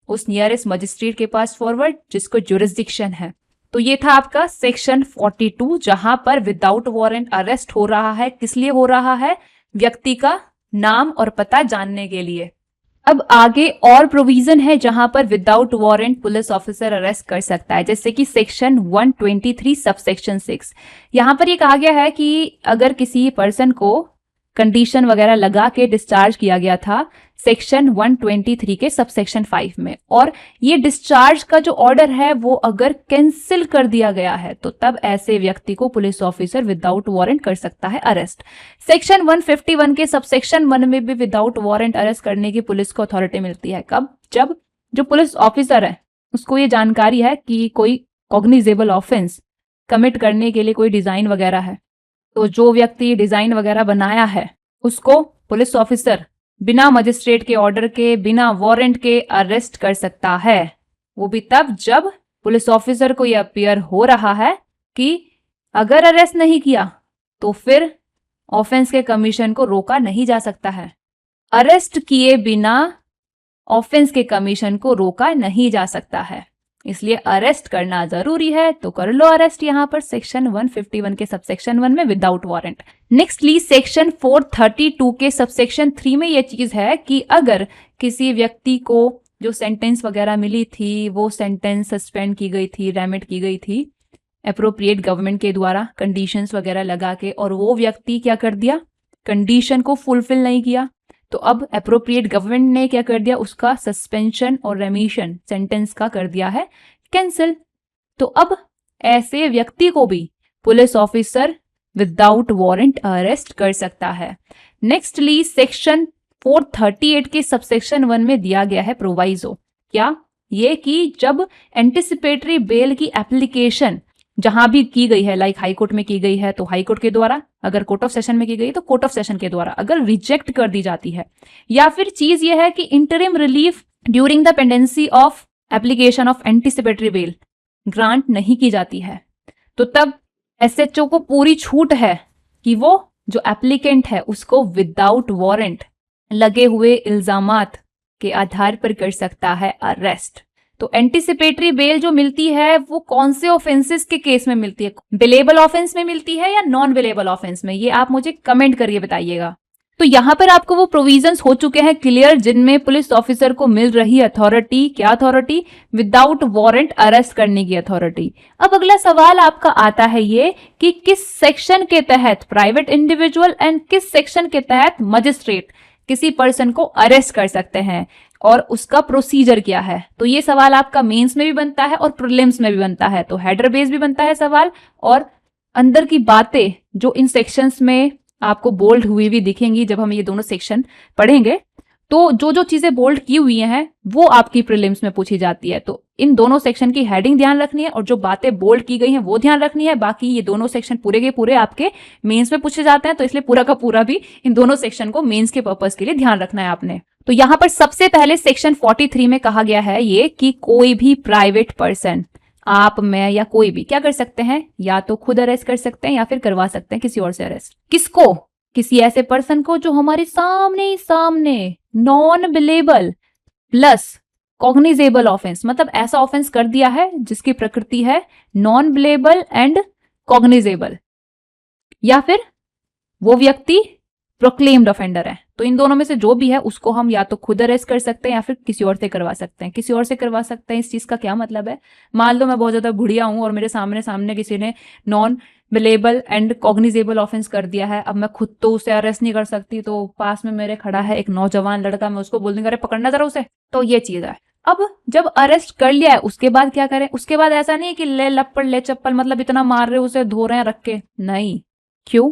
उस नियरेस्ट मजिस्ट्रेट के पास फॉरवर्ड जिसको जुरिस्डिक्शन है। तो ये था आपका सेक्शन 42, जहां पर विदाउट वारंट अरेस्ट हो रहा है। किस लिए हो रहा है? व्यक्ति का नाम और पता जानने के लिए। अब आगे और प्रोविजन है जहां पर without warrant police officer arrest कर सकता है, जैसे कि सेक्शन 123 सबसेक्शन 6। यहां पर ये कहा गया है कि अगर किसी पर्सन को कंडीशन वगैरह लगा के डिस्चार्ज किया गया था सेक्शन 123 के सबसेक्शन 5 में, और ये डिस्चार्ज का जो ऑर्डर है वो अगर कैंसिल कर दिया गया है, तो तब ऐसे व्यक्ति को पुलिस ऑफिसर विदाउट वारंट कर सकता है अरेस्ट। सेक्शन 151 के सबसेक्शन 1 में भी विदाउट वारंट अरेस्ट करने की पुलिस को अथॉरिटी मिलती है। कब? जब जो पुलिस ऑफिसर है उसको ये जानकारी है कि कोई कॉग्निजेबल ऑफेंस कमिट करने के लिए कोई डिजाइन वगैरह है, तो जो व्यक्ति डिजाइन वगैरह बनाया है उसको पुलिस ऑफिसर बिना मजिस्ट्रेट के ऑर्डर के, बिना वारंट के अरेस्ट कर सकता है। वो भी तब जब पुलिस ऑफिसर को यह अपीयर हो रहा है कि अगर अरेस्ट नहीं किया तो फिर ऑफेंस के कमीशन को रोका नहीं जा सकता है। अरेस्ट किए बिना ऑफेंस के कमीशन को रोका नहीं जा सकता है, इसलिए अरेस्ट करना जरूरी है। तो कर लो अरेस्ट यहां पर सेक्शन 151 के सबसेक्शन 1 में विदाउट वारंट। नेक्स्टली सेक्शन 432 के सबसेक्शन 3 में यह चीज है कि अगर किसी व्यक्ति को जो सेंटेंस वगैरह मिली थी वो सेंटेंस सस्पेंड की गई थी, रेमिट की गई थी एप्रोप्रिएट गवर्नमेंट के द्वारा कंडीशंस वगैरह लगा के, और वो व्यक्ति क्या कर दिया, कंडीशन को फुलफिल नहीं किया, तो अब एप्रोप्रिएट गवर्नमेंट ने क्या कर दिया, उसका सस्पेंशन और रेमिशन सेंटेंस का कर दिया है कैंसिल। तो अब ऐसे व्यक्ति को भी police officer without warrant arrest कर सकता है। नेक्स्टली सेक्शन 438 के सबसेक्शन 1 में दिया गया है प्रोवाइजो, क्या, ये कि जब एंटिसिपेटरी बेल की एप्लीकेशन जहां भी की गई है, लाइक हाई कोर्ट में की गई है तो हाई कोर्ट के द्वारा, अगर कोर्ट ऑफ सेशन में की गई तो कोर्ट ऑफ सेशन के द्वारा, अगर रिजेक्ट कर दी जाती है, या फिर चीज ये है कि interim relief during the pendency of application of anticipatory bell grant नहीं की जाती है, तो तब एसएचओ को पूरी छूट है कि वो जो एप्लीकेंट है उसको विदाउट वारंट लगे हुए इल्जामात के आधार पर कर सकता है अरेस्ट। तो एंटिसिपेटरी बेल जो मिलती है वो कौन से ऑफेंसेस के केस में मिलती है, बिलेबल ऑफेंस में मिलती है या नॉन बिलेबल ऑफेंस में, ये आप मुझे कमेंट करके बताइएगा। तो यहाँ पर आपको वो प्रोविजंस हो चुके हैं क्लियर जिनमें पुलिस ऑफिसर को मिल रही अथॉरिटी, क्या अथॉरिटी, विदाउट वारंट अरेस्ट करने की अथॉरिटी। अब अगला सवाल आपका आता है ये कि किस सेक्शन के तहत प्राइवेट इंडिविजुअल एंड किस सेक्शन के तहत मजिस्ट्रेट किसी पर्सन को अरेस्ट कर सकते हैं और उसका प्रोसीजर क्या है। तो ये सवाल आपका मेंस में भी बनता है और प्रीलिम्स में भी बनता है, तो हेडर बेस भी बनता है सवाल, और अंदर की बातें जो इन सेक्शंस में आपको बोल्ड हुई भी दिखेंगी जब हम ये दोनों सेक्शन पढ़ेंगे, तो जो जो चीजें बोल्ड की हुई हैं वो आपकी प्रीलिम्स में पूछी जाती है। तो इन दोनों सेक्शन की हेडिंग ध्यान रखनी है और जो बातें बोल्ड की गई हैं वो ध्यान रखनी है। बाकी ये दोनों सेक्शन पूरे के पूरे आपके मेंस में पूछे जाते हैं, तो इसलिए पूरा का पूरा भी इन दोनों सेक्शन को मेंस के पर्पस के लिए ध्यान रखना है आपने। तो यहाँ पर सबसे पहले सेक्शन 43 में कहा गया है ये कि कोई भी प्राइवेट पर्सन, आप, मैं या कोई भी क्या कर सकते हैं, या तो खुद अरेस्ट कर सकते हैं या फिर करवा सकते हैं किसी और से अरेस्ट। किसको, किसी ऐसे पर्सन को जो हमारे सामने ही सामने non billable plus cognizable offence, मतलब ऐसा ऑफेंस कर दिया है जिसकी प्रकृति है नॉन बिलेबल एंड कॉग्निजेबल, या फिर वो व्यक्ति प्रोक्लेम्ड ऑफेंडर है। तो इन दोनों में से जो भी है उसको हम या तो खुद अरेस्ट कर सकते हैं या फिर किसी और से करवा सकते हैं। किसी और से करवा सकते हैं, इस चीज का क्या मतलब है, मान लो मैं बहुत ज्यादा बुढ़िया हूं और मेरे सामने किसी ने non billable and cognizable offence कर दिया है, अब मैं खुद तो उसे अरेस्ट नहीं कर सकती, तो पास में मेरे खड़ा है एक नौजवान लड़का, मैं उसको बोल दूंगा अरे पकड़ना जरा उसे, तो ये चीज है। अब जब अरेस्ट कर लिया है उसके बाद क्या करें, उसके बाद ऐसा नहीं है कि ले लपड़ ले चप्पल, मतलब इतना मार रहे उसे, धो रहे हैं रख के, नहीं। क्यों,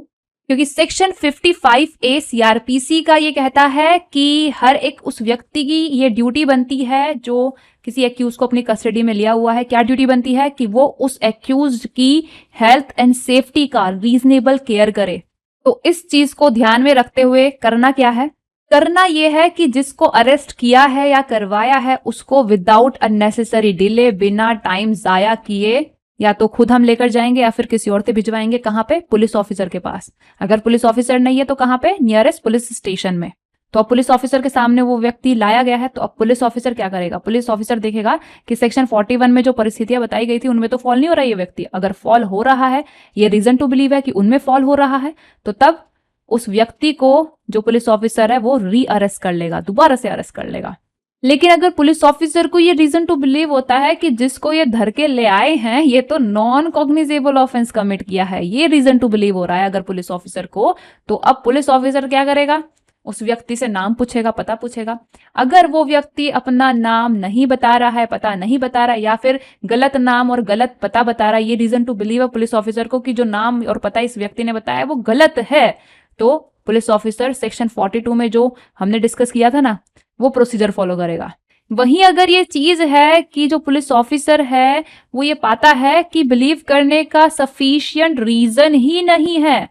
क्योंकि सेक्शन 55A CRPC का ये कहता है कि हर एक उस व्यक्ति की ये ड्यूटी बनती है जो किसी एक्यूज को अपनी कस्टडी में लिया हुआ है, क्या ड्यूटी बनती है कि वो उस एक्यूज की हेल्थ एंड सेफ्टी का रीजनेबल केयर करे। तो इस चीज को ध्यान में रखते हुए करना क्या है, करना यह है कि जिसको अरेस्ट किया है या करवाया है उसको विदाउट अननेसेसरी डिले, बिना टाइम जाया किए, या तो खुद हम लेकर जाएंगे या फिर किसी और से भिजवाएंगे, कहां पे, पुलिस ऑफिसर के पास। अगर पुलिस ऑफिसर नहीं है तो कहां पे, नियरेस्ट पुलिस स्टेशन में। तो अब पुलिस ऑफिसर के सामने वो व्यक्ति लाया गया है, तो अब पुलिस ऑफिसर क्या करेगा, पुलिस ऑफिसर देखेगा कि सेक्शन 41 में जो परिस्थितियां बताई गई थी उनमें तो फॉल नहीं हो रहा है ये व्यक्ति, अगर फॉल हो रहा है, ये रीजन टू बिलीव है कि उनमें फॉल हो रहा है, तो तब उस व्यक्ति को जो पुलिस ऑफिसर है वो री अरेस्ट कर लेगा, दोबारा से अरेस्ट कर लेगा। लेकिन अगर पुलिस ऑफिसर को ये रीजन टू बिलीव होता है कि जिसको ये धर के ले आए हैं ये तो नॉन कॉग्निजेबल ऑफेंस कमिट किया है, ये रीजन टू बिलीव हो रहा है अगर पुलिस ऑफिसर को, तो अब पुलिस ऑफिसर क्या करेगा, उस व्यक्ति से नाम पूछेगा, पता पूछेगा। अगर वो व्यक्ति अपना नाम नहीं बता रहा है, पता नहीं बता रहा है, या फिर गलत नाम और गलत पता बता रहा है, ये रीजन टू बिलीव है पुलिस ऑफिसर को कि जो नाम और पता इस व्यक्ति ने बताया वो गलत है, तो पुलिस ऑफिसर सेक्शन 42 में जो हमने डिस्कस किया था ना वो प्रोसीजर फॉलो करेगा। वहीं अगर ये चीज है कि जो पुलिस ऑफिसर है वो ये पाता है कि बिलीव करने का सफिशिएंट रीजन ही नहीं है,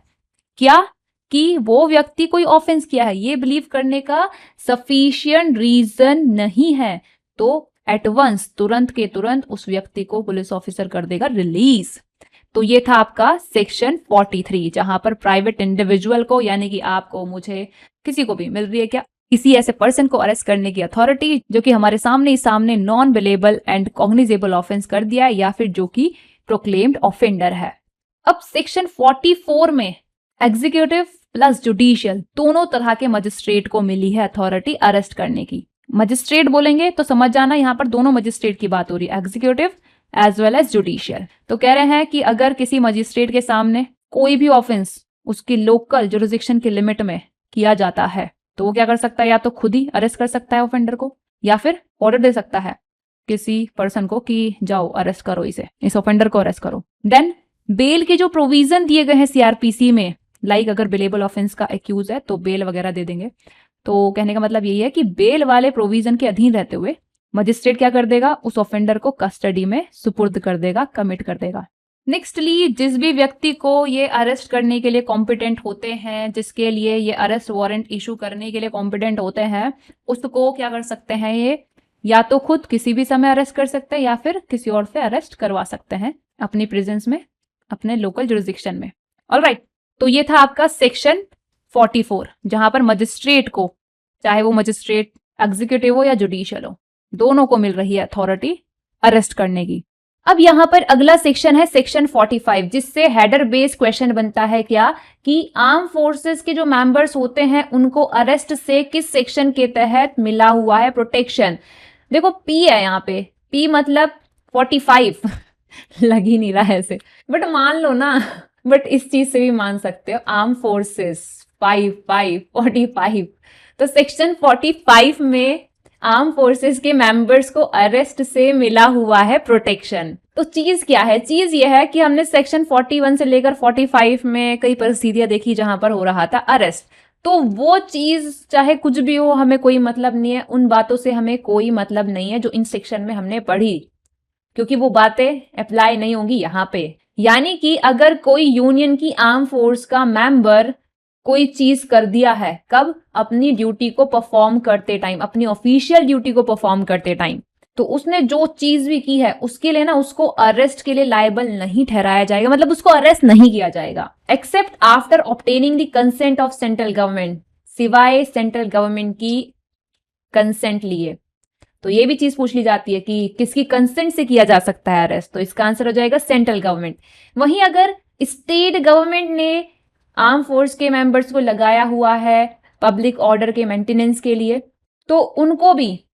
क्या, कि वो व्यक्ति कोई ऑफेंस किया है, ये बिलीव करने का सफिशिएंट रीजन नहीं है, तो एट वंस, तुरंत के तुरंत उस व्यक्ति को पुलिस ऑफिसर कर देगा रिलीज। तो ये था आपका सेक्शन 43 जहां पर प्राइवेट इंडिविजुअल को, यानी कि आपको, मुझे, किसी को भी मिल रही है क्या, किसी ऐसे पर्सन को अरेस्ट करने की अथॉरिटी जो कि हमारे सामने ही सामने non billable and cognizable offence कर दिया है या फिर जो कि प्रोक्लेम्ड ऑफेंडर है। अब सेक्शन 44 में एग्जीक्यूटिव प्लस जुडिशियल दोनों तरह के मजिस्ट्रेट को मिली है अथॉरिटी अरेस्ट करने की। मजिस्ट्रेट बोलेंगे तो समझ जाना यहाँ पर दोनों मजिस्ट्रेट की बात हो रही है, executive as well as judicial. तो कह रहे हैं कि अगर किसी मजिस्ट्रेट के सामने कोई भी ऑफेंस उसकी लोकल जुरिस्डिक्शन की लिमिट में किया जाता है तो वो क्या कर सकता है, या तो खुद ही अरेस्ट कर सकता है ऑफेंडर को, या फिर ऑर्डर दे सकता है किसी पर्सन को कि जाओ अरेस्ट करो इसे, इस ऑफेंडर को अरेस्ट करो। देन बेल के जो प्रोविजन दिए गए हैं सीआरपीसी में, लाइक अगर बेलेबल ऑफेंस का एक्यूज है तो बेल वगैरह दे देंगे। तो कहने का मतलब यही है कि बेल वाले प्रोविजन के अधीन रहते हुए मजिस्ट्रेट क्या कर देगा, उस ऑफेंडर को कस्टडी में सुपुर्द कर देगा, कमिट कर देगा। नेक्स्टली, जिस भी व्यक्ति को ये अरेस्ट करने के लिए कॉम्पिटेंट होते हैं, जिसके लिए ये अरेस्ट वारंट इशू करने के लिए कॉम्पिटेंट होते हैं, उसको क्या कर सकते हैं, ये या तो खुद किसी भी समय अरेस्ट कर सकते हैं या फिर किसी और से अरेस्ट करवा सकते हैं अपनी प्रेजेंस में, अपने लोकल जुरिस्डिक्शन में। ऑलराइट, तो ये था आपका सेक्शन 44, जहां पर मजिस्ट्रेट को, चाहे वो मजिस्ट्रेट एग्जीक्यूटिव हो या जुडिशियल हो, दोनों को मिल रही है अथॉरिटी अरेस्ट करने की। अब यहां पर अगला सेक्शन है सेक्शन 45, जिससे हेडर बेस्ड क्वेश्चन बनता है क्या कि आर्म फोर्सेस के जो मेंबर्स होते हैं उनको अरेस्ट से किस सेक्शन के तहत मिला हुआ है प्रोटेक्शन। देखो पी है यहाँ पे, पी मतलब 45 लग ही नहीं रहा है ऐसे, बट मान लो ना, बट इस चीज से भी मान सकते हो, आर्म फोर्सेस 45 तो सेक्शन 45 में आर्म फोर्सेस के मेंबर्स को अरेस्ट से मिला हुआ है प्रोटेक्शन। तो चीज क्या है, चीज ये है कि हमने सेक्शन 41 से लेकर 45 में कई परिस्थितियां देखी जहां पर हो रहा था अरेस्ट। तो वो चीज चाहे कुछ भी हो, हमें कोई मतलब नहीं है, उन बातों से हमें कोई मतलब नहीं है जो इन सेक्शन में हमने पढ़ी, क्योंकि वो बातें अप्लाई नहीं होंगी यहाँ पे। यानी कि अगर कोई यूनियन की आर्म फोर्स का मेंबर कोई चीज कर दिया है, कब, अपनी ड्यूटी को परफॉर्म करते टाइम, अपनी ऑफिशियल ड्यूटी को परफॉर्म करते टाइम, तो उसने जो चीज भी की है उसके लिए ना उसको अरेस्ट के लिए लायबल नहीं ठहराया जाएगा, मतलब उसको अरेस्ट नहीं किया जाएगा, except after obtaining the consent of central government, सिवाय सेंट्रल गवर्नमेंट की कंसेंट लिए। तो ये भी चीज पूछ ली जाती है कि किसकी कंसेंट से किया जा सकता है अरेस्ट, तो इसका आंसर हो जाएगा सेंट्रल गवर्नमेंट। वहीं अगर स्टेट गवर्नमेंट ने आर्म फोर्स के मेंबर्स को लगाया हुआ है पब्लिक ऑर्डर के मेंटेनेंस के लिए, तो उनको भी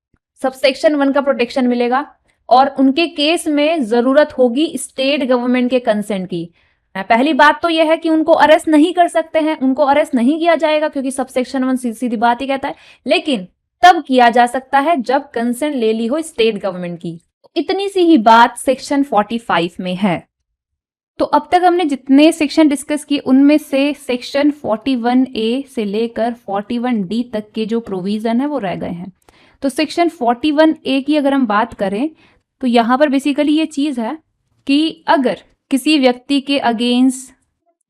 सबसेक्शन 1 का प्रोटेक्शन मिलेगा, और उनके केस में जरूरत होगी स्टेट गवर्नमेंट के कंसेंट की। पहली बात तो यह है कि उनको अरेस्ट नहीं कर सकते हैं, उनको अरेस्ट नहीं किया जाएगा क्योंकि सबसेक्शन 1 सीधी बात ही कहता है, लेकिन तब किया जा सकता है जब कंसेंट ले ली हो स्टेट गवर्नमेंट की। इतनी सी ही बात सेक्शन 45 में है। तो अब तक हमने जितने सेक्शन डिस्कस किए उनमें से सेक्शन 41A से लेकर 41D तक के जो प्रोविजन है वो रह गए हैं। तो सेक्शन 41A की अगर हम बात करें तो यहाँ पर बेसिकली ये चीज़ है कि अगर किसी व्यक्ति के अगेंस्ट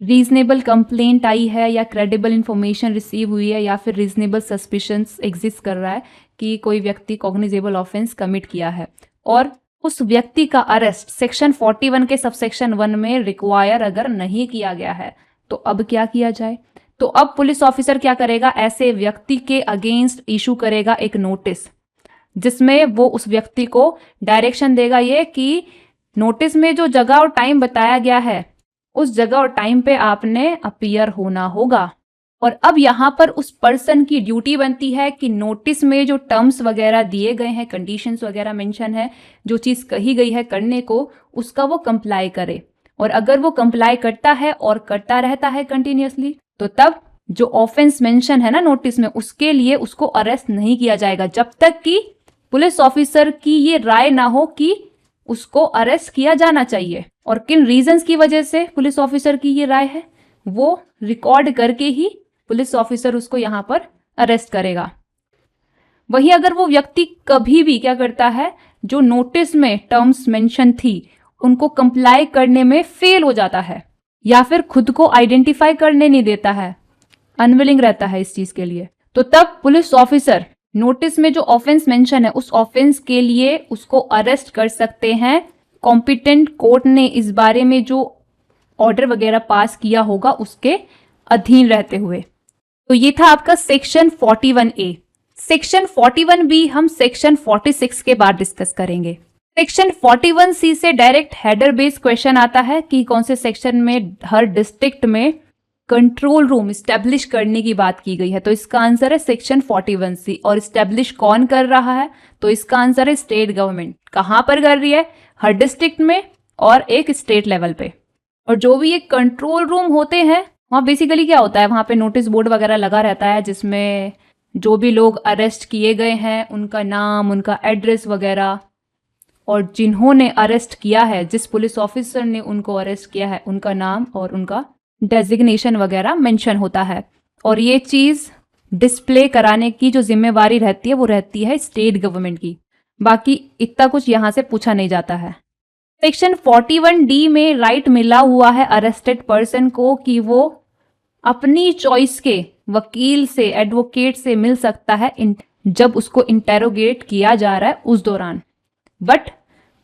रीजनेबल कंप्लेंट आई है या क्रेडिबल इंफॉर्मेशन रिसीव हुई है या फिर रीजनेबल सस्पिशंस एग्जिस्ट कर रहा है कि कोई व्यक्ति कॉग्निजेबल ऑफेंस कमिट किया है, और उस व्यक्ति का अरेस्ट सेक्शन 41 के सबसेक्शन 1 में रिक्वायर अगर नहीं किया गया है, तो अब क्या किया जाए। तो अब पुलिस ऑफिसर क्या करेगा, ऐसे व्यक्ति के अगेंस्ट इशू करेगा एक नोटिस, जिसमें वो उस व्यक्ति को डायरेक्शन देगा ये कि नोटिस में जो जगह और टाइम बताया गया है उस जगह और टाइम पे आपने अपीयर होना होगा। और अब यहाँ पर उस पर्सन की ड्यूटी बनती है कि नोटिस में जो टर्म्स वगैरह दिए गए हैं, कंडीशंस वगैरह मेंशन है, जो चीज़ कही गई है करने को, उसका वो कंप्लाई करे। और अगर वो कंप्लाई करता है और करता रहता है कंटिन्यूअसली, तो तब जो ऑफेंस मेंशन है ना नोटिस में, उसके लिए उसको अरेस्ट नहीं किया जाएगा जब तक कि पुलिस ऑफिसर की ये राय ना हो कि उसको अरेस्ट किया जाना चाहिए। और किन रीजंस की वजह से पुलिस ऑफिसर की ये राय है वो रिकॉर्ड करके ही पुलिस ऑफिसर उसको यहाँ पर अरेस्ट करेगा। वही अगर वो व्यक्ति कभी भी क्या करता है, जो नोटिस में टर्म्स मेंशन थी उनको कंप्लाई करने में फेल हो जाता है या फिर खुद को आइडेंटिफाई करने नहीं देता है, अनविलिंग रहता है इस चीज के लिए, तो तब पुलिस ऑफिसर नोटिस में जो ऑफेंस मेंशन है उस ऑफेंस के लिए उसको अरेस्ट कर सकते हैं। कॉम्पिटेंट कोर्ट ने इस बारे में जो ऑर्डर वगैरह पास किया होगा उसके अधीन रहते हुए। तो ये था आपका सेक्शन 41A। सेक्शन 41B हम सेक्शन 46 के बाद डिस्कस करेंगे। सेक्शन 41C से डायरेक्ट हेडर बेस्ड क्वेश्चन आता है कि कौन से सेक्शन में हर डिस्ट्रिक्ट में कंट्रोल रूम स्टेब्लिश करने की बात की गई है, तो इसका आंसर है सेक्शन 41C। और स्टेब्लिश कौन कर रहा है, तो इसका आंसर है स्टेट गवर्नमेंट। कहाँ पर कर रही है, हर डिस्ट्रिक्ट में और एक स्टेट लेवल पे। और जो भी ये कंट्रोल रूम होते हैं वहाँ बेसिकली क्या होता है, वहाँ पे नोटिस बोर्ड वगैरह लगा रहता है जिसमें जो भी लोग अरेस्ट किए गए हैं उनका नाम, उनका एड्रेस वगैरह, और जिन्होंने अरेस्ट किया है, जिस पुलिस ऑफिसर ने उनको अरेस्ट किया है, उनका नाम और उनका डेजिग्नेशन वगैरह मेंशन होता है। और ये चीज़ डिस्प्ले कराने की जो जिम्मेवारी रहती है वो रहती है स्टेट गवर्नमेंट की। बाकी इतना कुछ यहाँ से पूछा नहीं जाता है। सेक्शन 41D में राइट मिला हुआ है अरेस्टेड पर्सन को कि वो अपनी चॉइस के वकील से, एडवोकेट से मिल सकता है जब उसको इंटेरोगेट किया जा रहा है उस दौरान, बट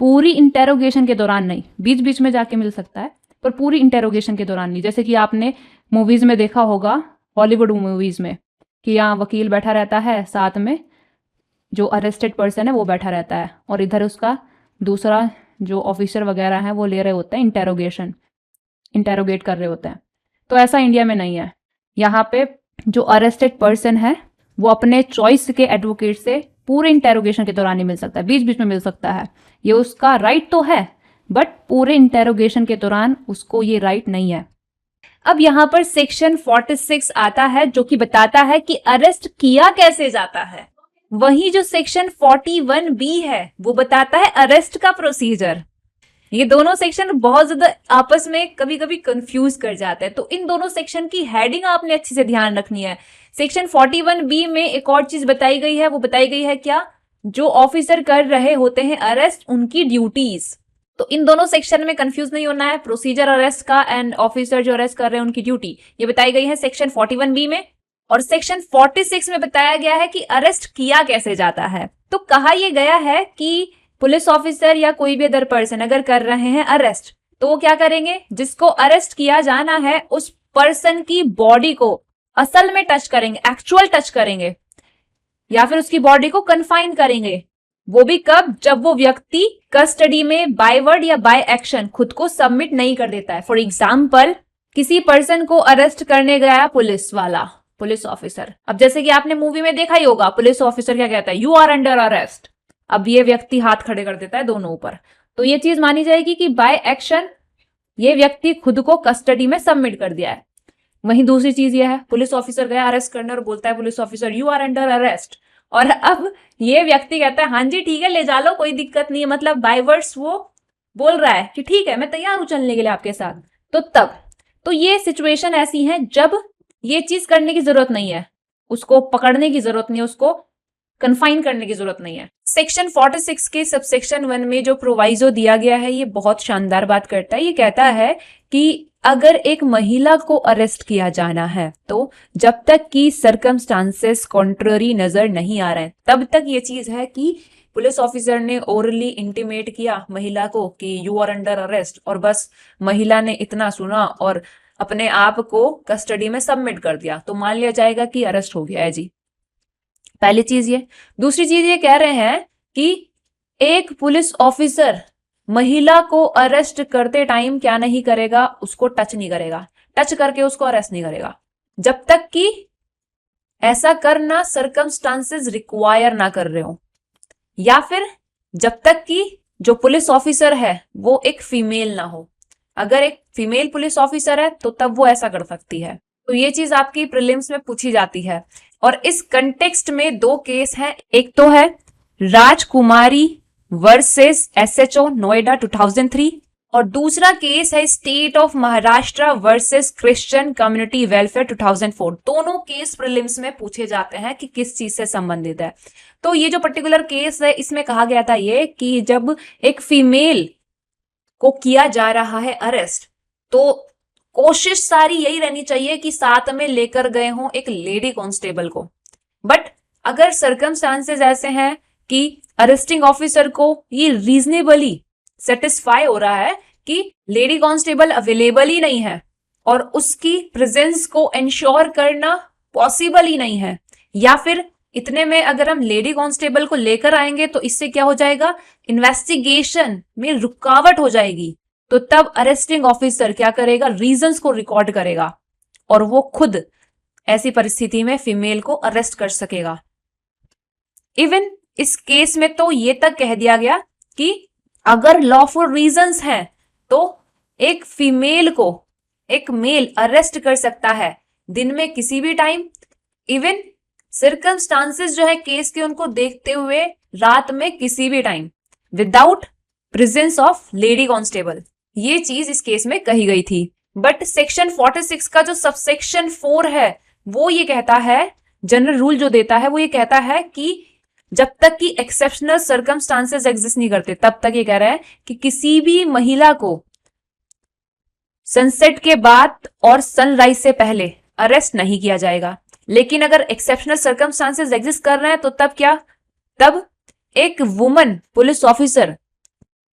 पूरी इंटेरोगेशन के दौरान नहीं। बीच बीच में जाके मिल सकता है पर पूरी इंटेरोगेशन के दौरान नहीं। जैसे कि आपने मूवीज में देखा होगा, हॉलीवुड मूवीज में, कि यहाँ वकील बैठा रहता है, साथ में जो अरेस्टेड पर्सन है वो बैठा रहता है, और इधर उसका दूसरा जो ऑफिसर वगैरह हैं वो ले रहे होते हैं इंटेरोगेट कर रहे होते हैं। तो ऐसा इंडिया में नहीं है। यहाँ पे जो अरेस्टेड पर्सन है वो अपने चॉइस के एडवोकेट से पूरे इंटेरोगेशन के दौरान ही मिल सकता है, बीच बीच में मिल सकता है। ये उसका राइट तो है, बट पूरे इंटेरोगेशन के दौरान उसको ये राइट नहीं है। अब यहाँ पर सेक्शन 46 आता है जो कि बताता है कि अरेस्ट किया कैसे जाता है। वही जो सेक्शन 41B है वो बताता है अरेस्ट का प्रोसीजर। ये दोनों सेक्शन बहुत ज्यादा आपस में कभी कभी कंफ्यूज कर जाते हैं, तो इन दोनों सेक्शन की हेडिंग आपने अच्छे से ध्यान रखनी है। सेक्शन 41B में एक और चीज बताई गई है, वो बताई गई है क्या, जो ऑफिसर कर रहे होते हैं अरेस्ट, उनकी ड्यूटीज। तो इन दोनों सेक्शन में कंफ्यूज नहीं होना है, प्रोसीजर अरेस्ट का एंड ऑफिसर जो अरेस्ट कर रहे हैं उनकी ड्यूटी, ये बताई गई है सेक्शन 41B में। और सेक्शन 46 में बताया गया है कि अरेस्ट किया कैसे जाता है। तो कहा यह गया है कि पुलिस ऑफिसर या कोई भी अदर पर्सन अगर कर रहे हैं अरेस्ट, तो वो क्या करेंगे, जिसको अरेस्ट किया जाना है उस पर्सन की बॉडी को असल में टच करेंगे, एक्चुअल टच करेंगे, या फिर उसकी बॉडी को कन्फाइन करेंगे। वो भी कब, जब वो व्यक्ति कस्टडी में बाय वर्ड या बाय एक्शन खुद को सबमिट नहीं कर देता है। फॉर एग्जाम्पल, किसी पर्सन को अरेस्ट करने गया पुलिस ऑफिसर। अब जैसे कि आपने मूवी में देखा ही होगा, पुलिस ऑफिसर क्या कहता है, यू आर अंडर अरेस्ट। अब ये व्यक्ति हाथ खड़े कर देता है दोनों ऊपर, तो ये चीज मानी जाएगी कि बाय एक्शन ये व्यक्ति खुद को कस्टडी में सबमिट कर दिया है। वहीं दूसरी चीज ये है, पुलिस ऑफिसर गया अरेस्ट करने और बोलता है police officer you are under arrest, और अब ये व्यक्ति कहता है हाँ जी ठीक है ले जा लो, कोई दिक्कत नहीं है, मतलब बाय वर्ड्स वो बोल रहा है कि ठीक है मैं तैयार हूं चलने के लिए आपके साथ। तो तब तो ये सिचुएशन ऐसी है जब ये चीज करने की जरूरत नहीं है, उसको पकड़ने की जरूरत नहीं है, उसको कन्फाइन करने की जरूरत नहीं है। सेक्शन 46 के सबसेक्शन 1 में जो प्रोवाइजो दिया गया है ये बहुत शानदार बात करता है। ये कहता है कि अगर एक महिला को अरेस्ट किया जाना है तो जब तक कि सर्कमस्टांसेस कॉन्ट्ररी नजर नहीं आ रहे हैं, तब तक ये चीज है कि पुलिस ऑफिसर ने ओरली इंटीमेट किया महिला को कि यू आर अंडर अरेस्ट, और बस महिला ने इतना सुना और अपने आप को कस्टडी में सबमिट कर दिया, तो मान लिया जाएगा कि अरेस्ट हो गया है जी। पहली चीज ये। दूसरी चीज ये कह रहे हैं कि एक पुलिस ऑफिसर महिला को अरेस्ट करते टाइम क्या नहीं करेगा, उसको टच नहीं करेगा, टच करके उसको अरेस्ट नहीं करेगा जब तक कि ऐसा करना सर्कमस्टांसेस रिक्वायर ना कर रहे हो, या फिर जब तक कि जो पुलिस ऑफिसर है वो एक फीमेल ना हो। अगर एक फीमेल पुलिस ऑफिसर है तो तब वो ऐसा कर सकती है। तो ये चीज आपकी प्रीलिम्स में पूछी जाती है। और इस कंटेक्स्ट में दो केस हैं, एक तो है राजकुमारी वर्सेस एसएचओ नोएडा 2003, और दूसरा केस है state of Maharashtra versus Christian community welfare 2004। दोनों केस प्रीलिम्स में पूछे जाते हैं कि किस चीज से संबंधित है। तो ये जो पर्टिकुलर केस है इसमें कहा गया था ये कि जब एक फीमेल को किया जा रहा है अरेस्ट, तो कोशिश सारी यही रहनी चाहिए कि साथ में लेकर गए हों एक लेडी कांस्टेबल को। बट अगर सर्कमस्टांसेस ऐसे हैं कि अरेस्टिंग ऑफिसर को ये रीजनेबली सेटिस्फाई हो रहा है कि लेडी कांस्टेबल अवेलेबल ही नहीं है और उसकी प्रेजेंस को इंश्योर करना पॉसिबल ही नहीं है, या फिर इतने में अगर हम लेडी कांस्टेबल को लेकर आएंगे तो इससे क्या हो जाएगा, इन्वेस्टिगेशन में रुकावट हो जाएगी। तो तब अरेस्टिंग ऑफिसर क्या करेगा, रीजंस को रिकॉर्ड करेगा और वो खुद ऐसी परिस्थिति में फीमेल को अरेस्ट कर सकेगा। इवन इस केस में तो ये तक कह दिया गया कि अगर लॉफुल रीजंस हैं तो एक फीमेल को एक मेल अरेस्ट कर सकता है दिन में किसी भी टाइम, इवन सर्कमस्टांसेस जो है केस के उनको देखते हुए रात में किसी भी time, without presence of lady constable. ये चीज इस केस में कही गई थी। बट सेक्शन 46 का जो सबसेक्शन 4 है वो ये कहता है, जनरल रूल जो देता है वो ये कहता है कि जब तक कि एक्सेप्शनल सर्कमस्टांसेस एग्जिस्ट नहीं करते तब तक ये कह रहा है कि किसी भी महिला को सनसेट के बाद और सनराइज से पहले अरेस्ट नहीं किया जाएगा। लेकिन अगर एक्सेप्शनल सर्कमस्टांसेस एग्जिस्ट कर रहे हैं तो तब क्या, तब एक वुमन पुलिस ऑफिसर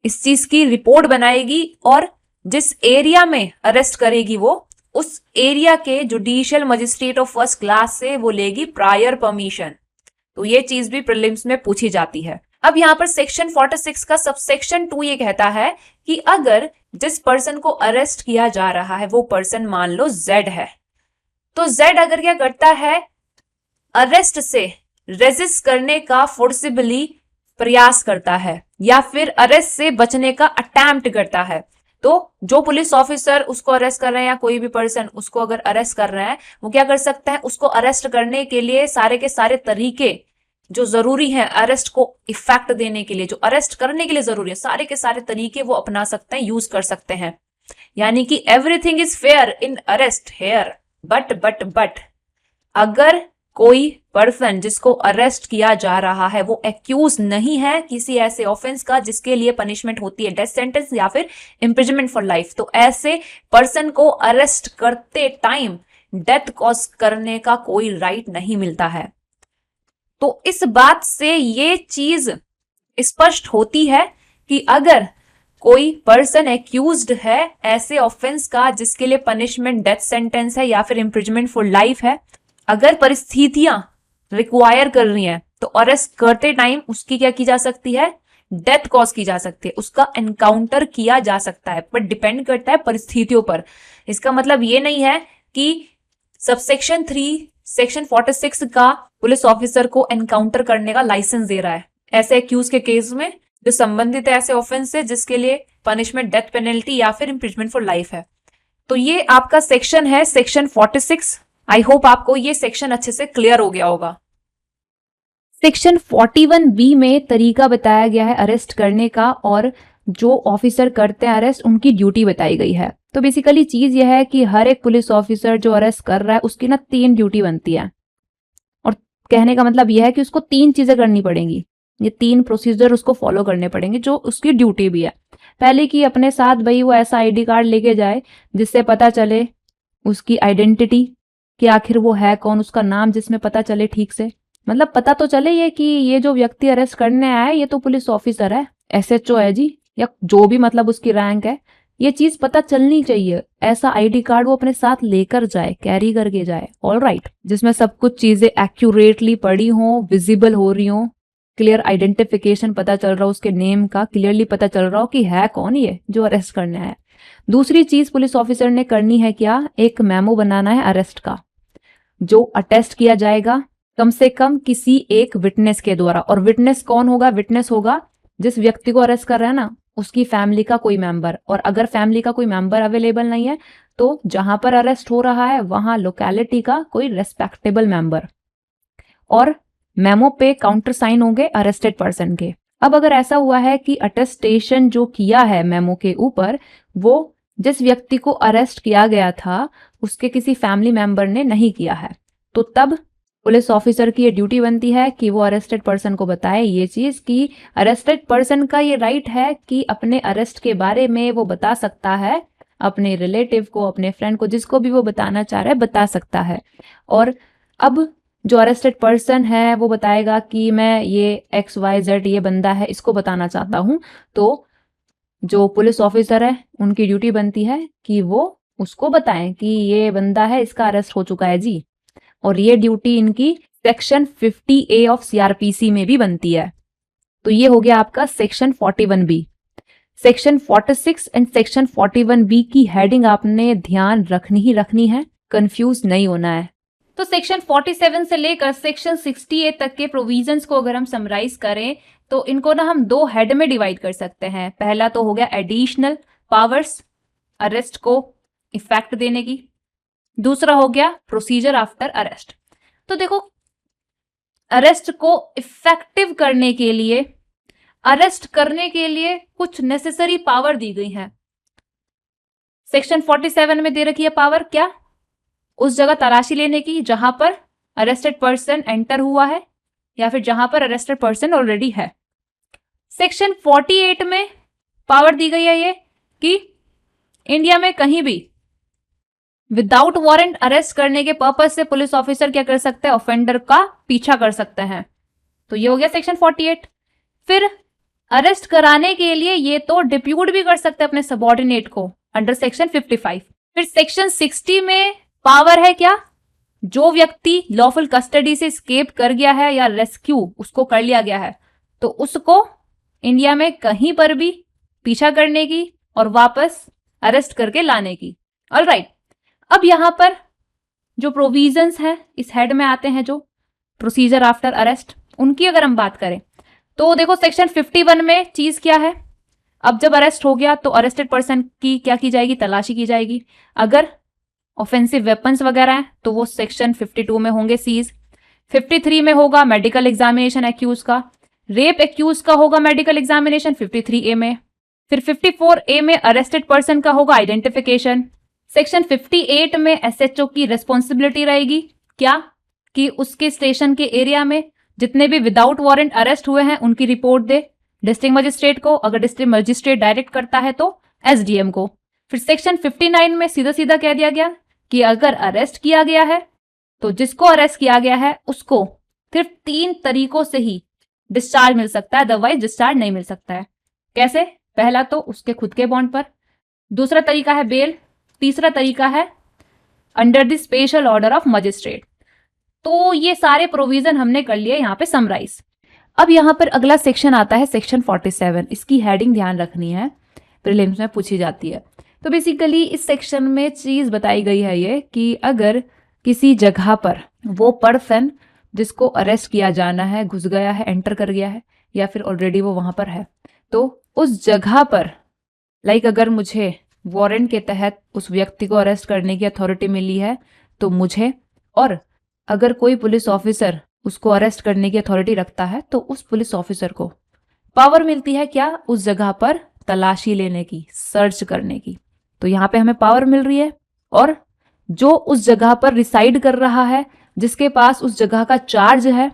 इस चीज की रिपोर्ट बनाएगी और जिस एरिया में अरेस्ट करेगी वो उस एरिया के judicial magistrate of first class से वो लेगी प्रायर परमिशन। तो ये चीज भी प्रीलिम्स में पूछी जाती है। अब यहाँ पर सेक्शन 46 का सबसेक्शन 2 ये कहता है कि अगर जिस पर्सन को अरेस्ट किया जा रहा है वो पर्सन मान लो जेड है, तो जेड अगर क्या करता है, अरेस्ट से रेजिस्ट करने का फोर्सिबली प्रयास करता है या फिर अरेस्ट से बचने का अटेम्प्ट करता है, तो जो पुलिस ऑफिसर उसको अरेस्ट कर रहे हैं या कोई भी पर्सन उसको अगर अरेस्ट कर रहे हैं वो क्या कर सकते हैं, उसको अरेस्ट करने के लिए सारे के सारे तरीके जो जरूरी हैं अरेस्ट को इफेक्ट देने के लिए, जो अरेस्ट करने के लिए जरूरी है, सारे के सारे तरीके वो अपना सकते हैं, यूज कर सकते हैं। यानी कि everything is fair in arrest here, but अगर कोई पर्सन जिसको अरेस्ट किया जा रहा है वो एक्यूज नहीं है किसी ऐसे ऑफेंस का जिसके लिए पनिशमेंट होती है डेथ सेंटेंस या फिर इम्प्रिजनमेंट फॉर लाइफ, तो ऐसे पर्सन को अरेस्ट करते टाइम डेथ कॉज करने का कोई राइट नहीं मिलता है। तो इस बात से ये चीज स्पष्ट होती है कि अगर कोई पर्सन एक्यूज्ड है ऐसे ऑफेंस का जिसके लिए पनिशमेंट डेथ सेंटेंस है या फिर इम्प्रिजनमेंट फॉर लाइफ है, अगर परिस्थितियां रिक्वायर कर रही हैं तो अरेस्ट करते टाइम उसकी क्या की जा सकती है, डेथ कॉज की जा सकती है, उसका एनकाउंटर किया जा सकता है, पर डिपेंड करता है परिस्थितियों पर। इसका मतलब ये नहीं है कि सबसेक्शन 3 सेक्शन 46 का पुलिस ऑफिसर को एनकाउंटर करने का लाइसेंस दे रहा है ऐसे एक्यूज के केस में जो संबंधित है ऐसे ऑफेंस से जिसके लिए पनिशमेंट डेथ पेनल्टी या फिर इम्प्रिजनमेंट फॉर लाइफ है। तो ये आपका सेक्शन है सेक्शन 46। आई होप आपको ये सेक्शन अच्छे से क्लियर हो गया होगा। सेक्शन 41B में तरीका बताया गया है अरेस्ट करने का और जो ऑफिसर करते हैं अरेस्ट उनकी ड्यूटी बताई गई है। तो बेसिकली चीज यह है कि हर एक पुलिस ऑफिसर जो अरेस्ट कर रहा है उसकी ना 3 ड्यूटी बनती है, और कहने का मतलब यह है कि उसको 3 चीजें करनी पड़ेंगी, ये 3 प्रोसीजर उसको फॉलो करने पड़ेंगे जो उसकी ड्यूटी भी है। पहले कि अपने साथ भाई वो ऐसा आईडी कार्ड लेके जाए जिससे पता चले उसकी आइडेंटिटी कि आखिर वो है कौन, उसका नाम जिसमें पता चले ठीक से, मतलब पता तो चले ये कि ये जो व्यक्ति अरेस्ट करने आया है ये तो पुलिस ऑफिसर है, SHO है जी, या जो भी मतलब उसकी रैंक है, ये चीज पता चलनी चाहिए। ऐसा आईडी कार्ड वो अपने साथ लेकर जाए, कैरी करके जाए, ऑलराइट, जिसमें सब कुछ चीजें एक्यूरेटली पड़ी हो, विजिबल हो रही हो, क्लियर आइडेंटिफिकेशन पता चल रहा हो, उसके नेम का क्लियरली पता चल रहा हो कि है कौन ये जो अरेस्ट करने आया है। दूसरी चीज पुलिस ऑफिसर ने करनी है क्या, एक मेमो बनाना है अरेस्ट का जो अटेस्ट किया जाएगा कम से कम किसी एक विटनेस के द्वारा। और विटनेस कौन होगा, विटनेस होगा जिस व्यक्ति को अरेस्ट कर रहा है ना उसकी फैमिली का कोई मेंबर, और अगर फैमिली का कोई मेंबर अवेलेबल नहीं है तो जहां पर अरेस्ट हो रहा है वहां लोकेलिटी का कोई रेस्पेक्टेबल मेंबर, और मेमो पे काउंटर साइन होंगे अरेस्टेड पर्सन के। अब अगर ऐसा हुआ है कि अटेस्टेशन जो किया है मेमो के ऊपर वो जिस व्यक्ति को अरेस्ट किया गया था उसके किसी फैमिली मेंबर ने नहीं किया है, तो तब पुलिस ऑफिसर की ये ड्यूटी बनती है कि वो अरेस्टेड पर्सन को बताए ये चीज कि अरेस्टेड पर्सन का ये राइट है कि अपने अरेस्ट के बारे में वो बता सकता है, अपने रिलेटिव को, अपने फ्रेंड को, जिसको भी वो बताना चाह रहा है बता सकता है। और अब जो अरेस्टेड पर्सन है वो बताएगा कि मैं ये XYZ ये बंदा है इसको बताना चाहता हूँ, तो जो पुलिस ऑफिसर है उनकी ड्यूटी बनती है कि वो उसको बताएं कि ये बंदा है इसका अरेस्ट हो चुका है जी, और ये ड्यूटी इनकी सेक्शन 50A ऑफ CRPC में भी बनती है। तो ये हो गया आपका section 41B। Section 46 and section 41B की हेडिंग आपने ध्यान रखनी ही रखनी है, कंफ्यूज नहीं होना है। तो सेक्शन 47 से लेकर सेक्शन 68 तक के प्रोविजंस को अगर हम समराइज करें तो इनको ना हम दो हेड में डिवाइड कर सकते हैं। पहला तो हो गया एडिशनल पावर्स अरेस्ट को इफेक्ट देने की, दूसरा हो गया प्रोसीजर आफ्टर अरेस्ट। तो देखो, अरेस्ट को इफेक्टिव करने के लिए, अरेस्ट करने के लिए कुछ नेसेसरी पावर दी गई है। सेक्शन 47 में दे रखी है पावर क्या? उस जगह तलाशी लेने की जहां पर अरेस्टेड पर्सन एंटर हुआ है या फिर जहां पर अरेस्टेड पर्सन ऑलरेडी है। सेक्शन 48 में पावर दी गई है ये कि इंडिया में कहीं भी विदाउट वारंट अरेस्ट करने के पर्पज से पुलिस ऑफिसर क्या कर सकते हैं? ऑफेंडर का पीछा कर सकते हैं। तो ये हो गया सेक्शन 48। फिर अरेस्ट कराने के लिए ये तो डिप्यूट भी कर सकते हैं अपने सबऑर्डिनेट को अंडर सेक्शन 55। फिर सेक्शन 60 में पावर है क्या? जो व्यक्ति लॉफुल कस्टडी से एस्केप कर गया है या रेस्क्यू उसको कर लिया गया है तो उसको इंडिया में कहीं पर भी पीछा करने की और वापस अरेस्ट करके लाने की। ऑलराइट, अब यहां पर जो प्रोविजंस हैं इस हेड में आते हैं, जो प्रोसीजर आफ्टर अरेस्ट, उनकी अगर हम बात करें तो देखो सेक्शन 51 में चीज क्या है? अब जब अरेस्ट हो गया तो अरेस्टेड पर्सन की क्या की जाएगी? तलाशी की जाएगी। अगर ऑफेंसिव वेपन्स वगैरह हैं तो वो सेक्शन 52 में होंगे सीज। 53 में होगा मेडिकल एग्जामिनेशन एक्यूज का। रेप एक्यूज का होगा मेडिकल एग्जामिनेशन 53A में। फिर 54A में अरेस्टेड पर्सन का होगा आइडेंटिफिकेशन। सेक्शन 58 में एसएचओ की रेस्पॉन्सिबिलिटी रहेगी क्या? कि उसके स्टेशन के एरिया में जितने भी विदाउट वारंट अरेस्ट हुए हैं उनकी रिपोर्ट दे डिस्ट्रिक्ट मजिस्ट्रेट को। अगर डिस्ट्रिक्ट मजिस्ट्रेट डायरेक्ट करता है तो एसडीएम को। फिर सेक्शन 59 में सीधा सीधा कह दिया गया कि अगर अरेस्ट किया गया है तो जिसको अरेस्ट किया गया है उसको सिर्फ 3 तरीकों से ही डिस्चार्ज मिल सकता है, अदरवाइज डिस्चार्ज नहीं मिल सकता है। कैसे? पहला तो उसके खुद के बॉन्ड पर, दूसरा तरीका है बेल, तीसरा तरीका है under the special order of magistrate. तो ये सारे प्रोविजन हमने कर लिए यहाँ पे समराइज। अब यहाँ पर अगला सेक्शन आता है सेक्शन 47। इसकी हेडिंग ध्यान रखनी है, प्रीलिम्स में पूछी जाती है। तो बेसिकली इस सेक्शन में चीज बताई गई है ये कि अगर किसी जगह पर वो पर्सन जिसको अरेस्ट किया जाना है घुस गया है, एंटर कर गया है या फिर ऑलरेडी वो वहां पर है, तो उस जगह पर अगर मुझे वारंट के तहत उस व्यक्ति को अरेस्ट करने की अथॉरिटी मिली है तो मुझे, और अगर कोई पुलिस ऑफिसर उसको अरेस्ट करने की अथॉरिटी रखता है तो उस पुलिस ऑफिसर को पावर मिलती है क्या? उस जगह पर तलाशी लेने की, सर्च करने की। तो यहाँ पे हमें पावर मिल रही है। और जो उस जगह पर रिसाइड कर रहा है, जिसके पास उस जगह का चार्ज है,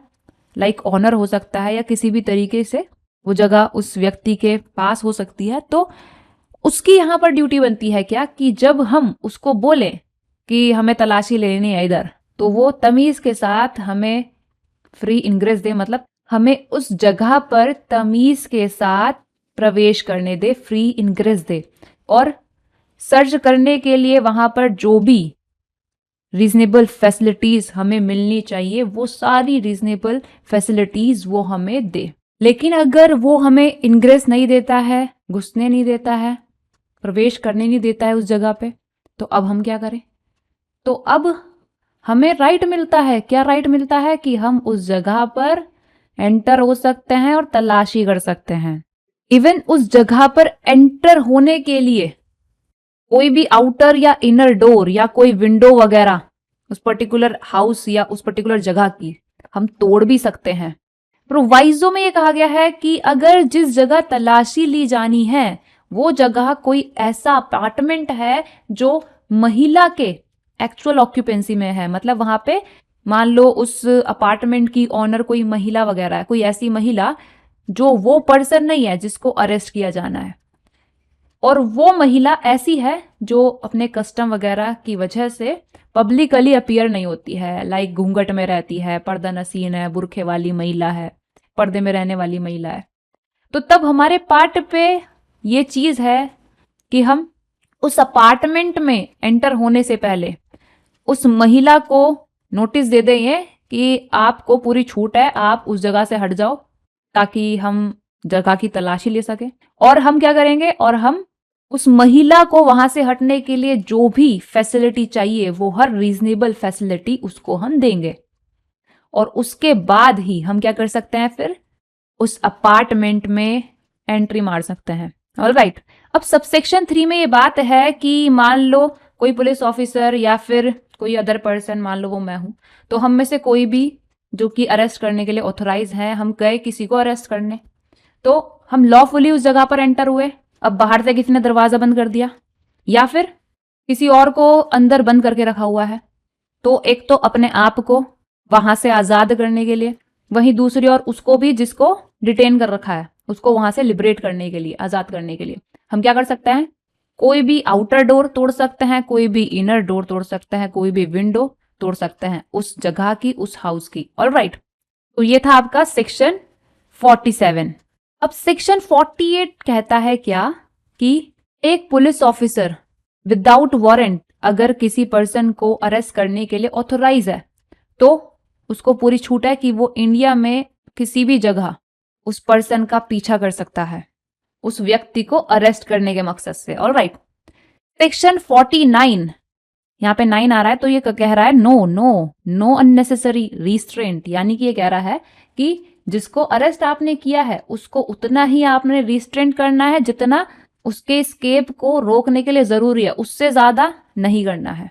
ऑनर हो सकता है या किसी भी तरीके से वो जगह उस व्यक्ति के पास हो सकती है, तो उसकी यहाँ पर ड्यूटी बनती है क्या? कि जब हम उसको बोले कि हमें तलाशी लेनी है इधर, तो वो तमीज के साथ हमें फ्री इनग्रेस दे, मतलब हमें उस जगह पर तमीज के साथ प्रवेश करने दे, फ्री इनग्रेस दे। और सर्च करने के लिए वहां पर जो भी रीजनेबल फैसिलिटीज हमें मिलनी चाहिए वो सारी रीजनेबल फैसिलिटीज वो हमें दे। लेकिन अगर वो हमें इनग्रेस नहीं देता है, घुसने नहीं देता है, प्रवेश करने नहीं देता है उस जगह पे, तो अब हम क्या करें? तो अब हमें राइट मिलता है। क्या राइट मिलता है? कि हम उस जगह पर एंटर हो सकते हैं और तलाशी कर सकते हैं। इवन उस जगह पर एंटर होने के लिए कोई भी आउटर या इनर डोर या कोई विंडो वगैरह उस पर्टिकुलर हाउस या उस पर्टिकुलर जगह की हम तोड़ भी सकते हैं। प्रोवाइजो में ये कहा गया है कि अगर जिस जगह तलाशी ली जानी है वो जगह कोई ऐसा अपार्टमेंट है जो महिला के एक्चुअल ऑक्यूपेंसी में है, मतलब वहां पे मान लो उस अपार्टमेंट की ऑनर कोई महिला वगैरह है, कोई ऐसी महिला जो वो पर्सन नहीं है जिसको अरेस्ट किया जाना है, और वो महिला ऐसी है जो अपने कस्टम वगैरह की वजह से पब्लिकली अपीयर नहीं होती है, घूंघट में रहती है, पर्दा नसीन है, बुरखे वाली महिला है, पर्दे में रहने वाली महिला है। तो तब हमारे पार्ट पे ये चीज है कि हम उस अपार्टमेंट में एंटर होने से पहले उस महिला को नोटिस दे देंगे कि आपको पूरी छूट है, आप उस जगह से हट जाओ, ताकि हम जगह की तलाशी ले सके। और हम क्या करेंगे? और हम उस महिला को वहां से हटने के लिए जो भी फैसिलिटी चाहिए वो हर रीजनेबल फैसिलिटी उसको हम देंगे, और उसके बाद ही हम क्या कर सकते हैं, फिर उस अपार्टमेंट में एंट्री मार सकते हैं। ऑलराइट, अब सबसेक्शन 3 में ये बात है कि मान लो कोई पुलिस ऑफिसर या फिर कोई अदर पर्सन, मान लो वो मैं हूं, तो हम में से कोई भी जो कि अरेस्ट करने के लिए ऑथोराइज है, हम गए किसी को अरेस्ट करने, तो हम लॉफुली उस जगह पर एंटर हुए। अब बाहर से किसी ने दरवाजा बंद कर दिया या फिर किसी और को अंदर बंद करके रखा हुआ है, तो एक तो अपने आप को वहां से आजाद करने के लिए, वहीं दूसरी ओर उसको भी जिसको डिटेन कर रखा है उसको वहां से लिबरेट करने के लिए, आजाद करने के लिए हम क्या कर सकते हैं, कोई भी आउटर डोर तोड़ सकते हैं, कोई भी इनर डोर तोड़ सकते हैं, कोई भी विंडो तोड़ सकते हैं उस जगह की, उस हाउस की। ऑलराइट, तो ये था आपका सेक्शन 47। अब सेक्शन 48 कहता है क्या कि एक पुलिस ऑफिसर विदाउट वारंट अगर किसी पर्सन को अरेस्ट करने के लिए ऑथोराइज है तो उसको पूरी छूट है कि वो इंडिया में किसी भी जगह उस पर्सन का पीछा कर सकता है उस व्यक्ति को अरेस्ट करने के मकसद से। ऑलराइट, सेक्शन 49, यहाँ पे 9 आ रहा है तो ये कह रहा है नो अननेसेसरी रिस्ट्रेंट, यानी कि ये कह रहा है कि जिसको अरेस्ट आपने किया है उसको उतना ही आपने रिस्ट्रेंट करना है जितना उसके स्केप को रोकने के लिए जरूरी है, उससे ज्यादा नहीं करना है।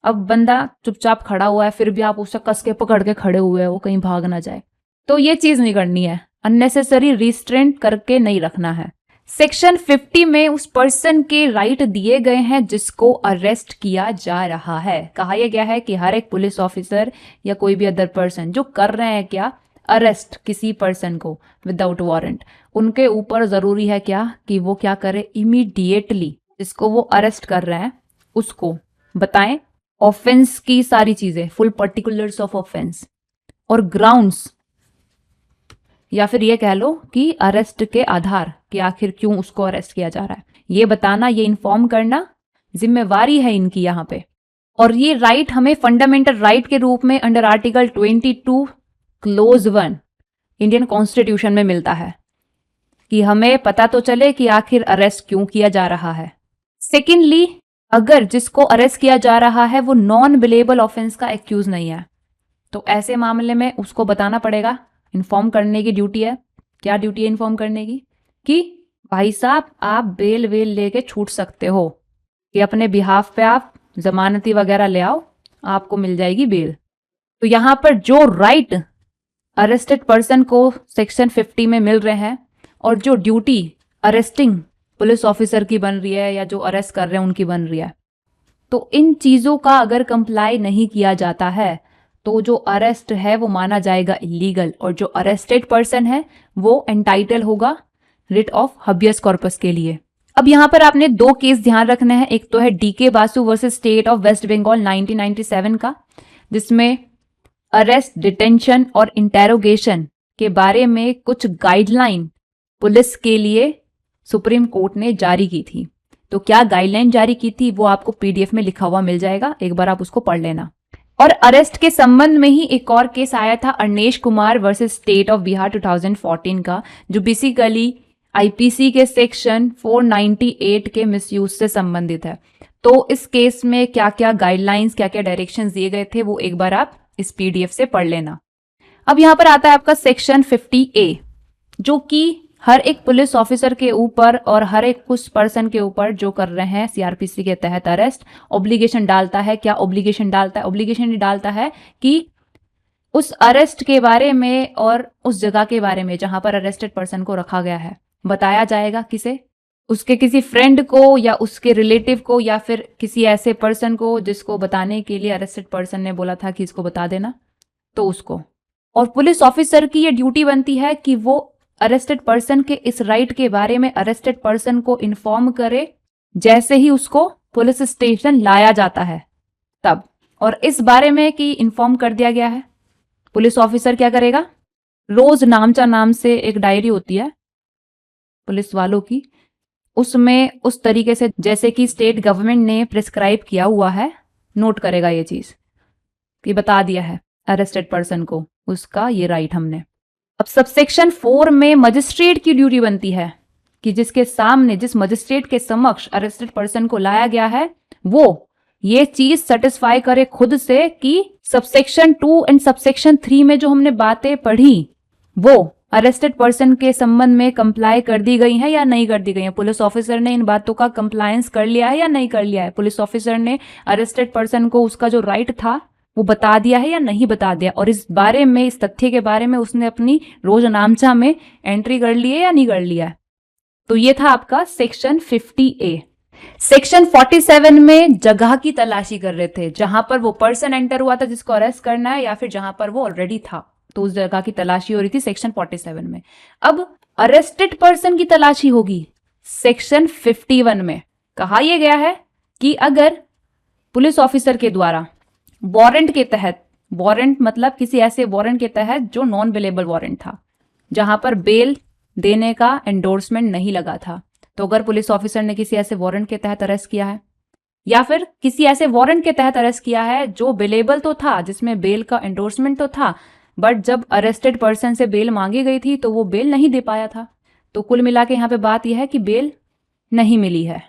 अब बंदा चुपचाप खड़ा हुआ है फिर भी आप उसे कस के पकड़ के खड़े हुए हो, कहीं भाग ना जाए, तो ये चीज नहीं करनी है, अननेसेसरी रिस्ट्रेंट करके नहीं रखना है। सेक्शन 50 में उस पर्सन के राइट दिए गए हैं जिसको अरेस्ट किया जा रहा है। कहा यह गया है कि हर एक पुलिस ऑफिसर या कोई भी अदर पर्सन जो कर रहे हैं क्या, अरेस्ट किसी पर्सन को विदाउट वारंट, उनके ऊपर जरूरी है क्या कि वो क्या करे, इमीडिएटली जिसको वो अरेस्ट कर रहे हैं उसको बताएं ऑफेंस की सारी चीजें, फुल पर्टिकुलर्स ऑफ ऑफेंस और ग्राउंड्स, या फिर ये कह लो कि अरेस्ट के आधार कि आखिर क्यों उसको अरेस्ट किया जा रहा है, ये बताना, ये इन्फॉर्म करना जिम्मेवारी है इनकी यहाँ पे। और ये राइट हमें फंडामेंटल राइट के रूप में under article 22 close 1 Indian constitution में मिलता है कि हमें पता तो चले कि आखिर अरेस्ट क्यों किया जा रहा है। सेकेंडली, अगर जिसको अरेस्ट किया जा रहा है वो नॉन बिलेबल ऑफेंस का एक्यूज नहीं है तो ऐसे मामले में उसको बताना पड़ेगा, इन्फॉर्म करने की ड्यूटी है। क्या ड्यूटी है इन्फॉर्म करने की, कि भाई साहब आप बेल वेल लेके छूट सकते हो, कि अपने बिहाफ पे आप जमानती वगैरह ले आओ, आपको मिल जाएगी बेल। तो यहां पर जो राइट अरेस्टेड पर्सन को सेक्शन 50 में मिल रहे हैं और जो ड्यूटी अरेस्टिंग पुलिस ऑफिसर की बन रही है या जो अरेस्ट कर रहे हैं उनकी बन रही है, तो इन चीजों का अगर कंप्लाई नहीं किया जाता है तो जो अरेस्ट है वो माना जाएगा इलीगल और जो अरेस्टेड पर्सन है वो एंटाइटल होगा रिट ऑफ हबियस कॉर्पस के लिए। अब यहां पर आपने 2 केस ध्यान रखने हैं, एक तो है DK Basu versus state of West Bengal 1997 का, जिसमें अरेस्ट, डिटेंशन और इंटेरोगेशन के बारे में कुछ गाइडलाइन पुलिस के लिए सुप्रीम कोर्ट ने जारी की थी। तो क्या गाइडलाइन जारी की थी वो आपको पीडीएफ में लिखा हुआ मिल जाएगा, एक बार आप उसको पढ़ लेना। और अरेस्ट के संबंध में ही एक और केस आया था Arnesh Kumar versus state of Bihar 2014 का, जो बेसिकली आईपीसी के सेक्शन 498 के मिसयूज से संबंधित है। तो इस केस में क्या क्या गाइडलाइंस, क्या क्या डायरेक्शंस दिए गए थे वो एक बार आप इस पीडीएफ से पढ़ लेना। अब यहां पर आता है आपका सेक्शन 50A, जो कि हर एक पुलिस ऑफिसर के ऊपर और हर एक उस पर्सन के ऊपर जो कर रहे हैं सीआरपीसी के तहत अरेस्ट, ऑब्लिगेशन डालता है। क्या ऑब्लिगेशन डालता है? ऑब्लिगेशन डालता है कि उस अरेस्ट के बारे में और उस जगह के बारे में जहां पर अरेस्टेड पर्सन को रखा गया है बताया जाएगा। किसे? उसके किसी फ्रेंड को या उसके रिलेटिव को या फिर किसी ऐसे पर्सन को जिसको बताने के लिए अरेस्टेड पर्सन ने बोला था कि इसको बता देना, तो उसको। और पुलिस ऑफिसर की ये ड्यूटी बनती है कि वो अरेस्टेड पर्सन के इस राइट के बारे में अरेस्टेड पर्सन को इन्फॉर्म करे जैसे ही उसको पुलिस स्टेशन लाया जाता है तब। और इस बारे में कि इन्फॉर्म कर दिया गया है, पुलिस ऑफिसर क्या करेगा, रोज नामचा नाम से एक डायरी होती है पुलिस वालों की, उसमें उस तरीके से जैसे कि स्टेट गवर्नमेंट ने प्रिस्क्राइब किया हुआ है नोट करेगा ये चीज कि बता दिया है अरेस्टेड पर्सन को उसका ये राइट हमने। अब सबसेक्शन 4 में मजिस्ट्रेट की ड्यूटी बनती है कि जिसके सामने, जिस मजिस्ट्रेट के समक्ष अरेस्टेड पर्सन को लाया गया है, वो ये चीज सेटिस्फाई करे खुद से कि सबसेक्शन 2 एंड सबसेक्शन 3 में जो हमने बातें पढ़ी वो अरेस्टेड पर्सन के संबंध में कंप्लाई कर दी गई है या नहीं कर दी गई है। पुलिस ऑफिसर ने इन बातों का कंप्लायंस कर लिया है या नहीं कर लिया है। पुलिस ऑफिसर ने अरेस्टेड पर्सन को उसका जो राइट था वो बता दिया है या नहीं बता दिया, और इस बारे में, इस तथ्य के बारे में उसने अपनी रोजनामचा में एंट्री कर ली है या नहीं कर लिया है। तो ये था आपका सेक्शन 50A। सेक्शन 47 में जगह की तलाशी कर रहे थे, जहां पर वो पर्सन एंटर हुआ था जिसको अरेस्ट करना है, या फिर जहां पर वो ऑलरेडी था, तो उस जगह की तलाशी हो रही थी सेक्शन 47 में। अब अरेस्टेड पर्सन की तलाशी होगी सेक्शन 51 में। कहा यह गया है कि अगर पुलिस ऑफिसर के द्वारा वारंट के तहत, वारंट मतलब किसी ऐसे वारंट के तहत जो नॉन बेलेबल वारंट था, जहां पर बेल देने का एंडोर्समेंट नहीं लगा था, तो अगर पुलिस ऑफिसर ने किसी ऐसे वारंट के तहत अरेस्ट किया है, या फिर किसी ऐसे वारंट के तहत अरेस्ट किया है जो बेलेबल तो था, जिसमें बेल का एंडोर्समेंट तो था, बट जब अरेस्टेड पर्सन से बेल मांगी गई थी तो वो बेल नहीं दे पाया था, तो कुल मिला के यहाँ पे बात यह है कि बेल नहीं मिली है।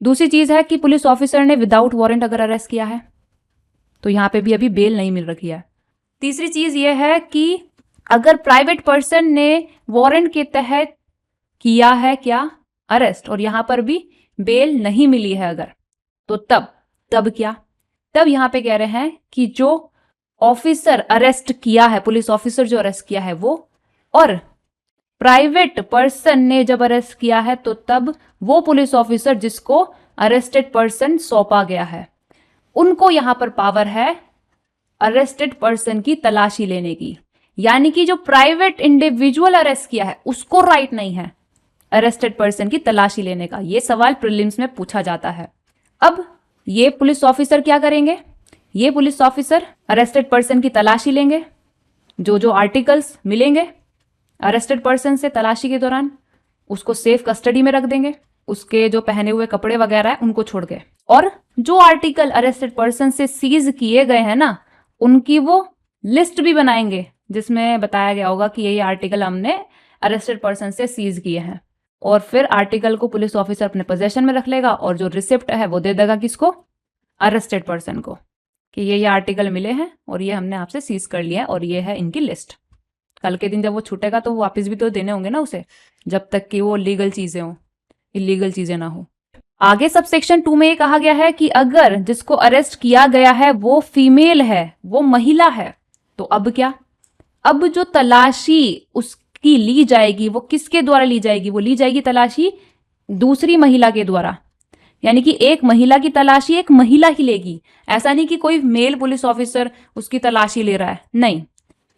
दूसरी चीज है कि पुलिस ऑफिसर ने विदाउट वारंट अगर अरेस्ट किया है तो यहाँ पे भी अभी बेल नहीं मिल रही है। तीसरी चीज ये है कि अगर प्राइवेट पर्सन ने वारंट के तहत किया है क्या, अरेस्ट, और यहां पर भी बेल नहीं मिली है अगर, तो तब क्या, तब यहां पे कह रहे हैं कि जो ऑफिसर अरेस्ट किया है, पुलिस ऑफिसर जो अरेस्ट किया है वो, और प्राइवेट पर्सन ने जब अरेस्ट किया है, तो तब वो पुलिस ऑफिसर जिसको अरेस्टेड पर्सन सौंपा गया है, उनको यहां पर पावर है अरेस्टेड पर्सन की तलाशी लेने की। यानी कि जो प्राइवेट इंडिविजुअल अरेस्ट किया है उसको राइट नहीं है अरेस्टेड पर्सन की तलाशी लेने का। यह सवाल प्रीलिम्स में पूछा जाता है। अब ये पुलिस ऑफिसर क्या करेंगे, ये पुलिस ऑफिसर अरेस्टेड पर्सन की तलाशी लेंगे, जो आर्टिकल्स मिलेंगे अरेस्टेड पर्सन से तलाशी के दौरान उसको सेफ कस्टडी में रख देंगे, उसके जो पहने हुए कपड़े वगैरह है उनको छोड़ के, और जो आर्टिकल अरेस्टेड पर्सन से सीज किए गए हैं ना, उनकी वो लिस्ट भी बनाएंगे जिसमें बताया गया होगा कि ये आर्टिकल हमने अरेस्टेड पर्सन से सीज किए हैं, और फिर आर्टिकल को पुलिस ऑफिसर अपने पोजेशन में रख लेगा और जो रिसिप्ट है वो दे देगा किसको, अरेस्टेड पर्सन को, कि ये आर्टिकल मिले हैं और ये हमने आपसे सीज कर लिया है और ये है इनकी लिस्ट। कल के दिन जब वो छूटेगा तो वो वापस भी तो देने होंगे ना उसे, जब तक कि वो लीगल चीजें हो, इलीगल चीजें ना हो। आगे सब सेक्शन 2 में ये कहा गया है कि अगर जिसको अरेस्ट किया गया है वो फीमेल है, वो महिला है, तो अब क्या, अब जो तलाशी उसकी ली जाएगी वो किसके द्वारा ली जाएगी, वो ली जाएगी तलाशी दूसरी महिला के द्वारा। यानी कि एक महिला की तलाशी एक महिला ही लेगी, ऐसा नहीं कि कोई मेल पुलिस ऑफिसर उसकी तलाशी ले रहा है, नहीं,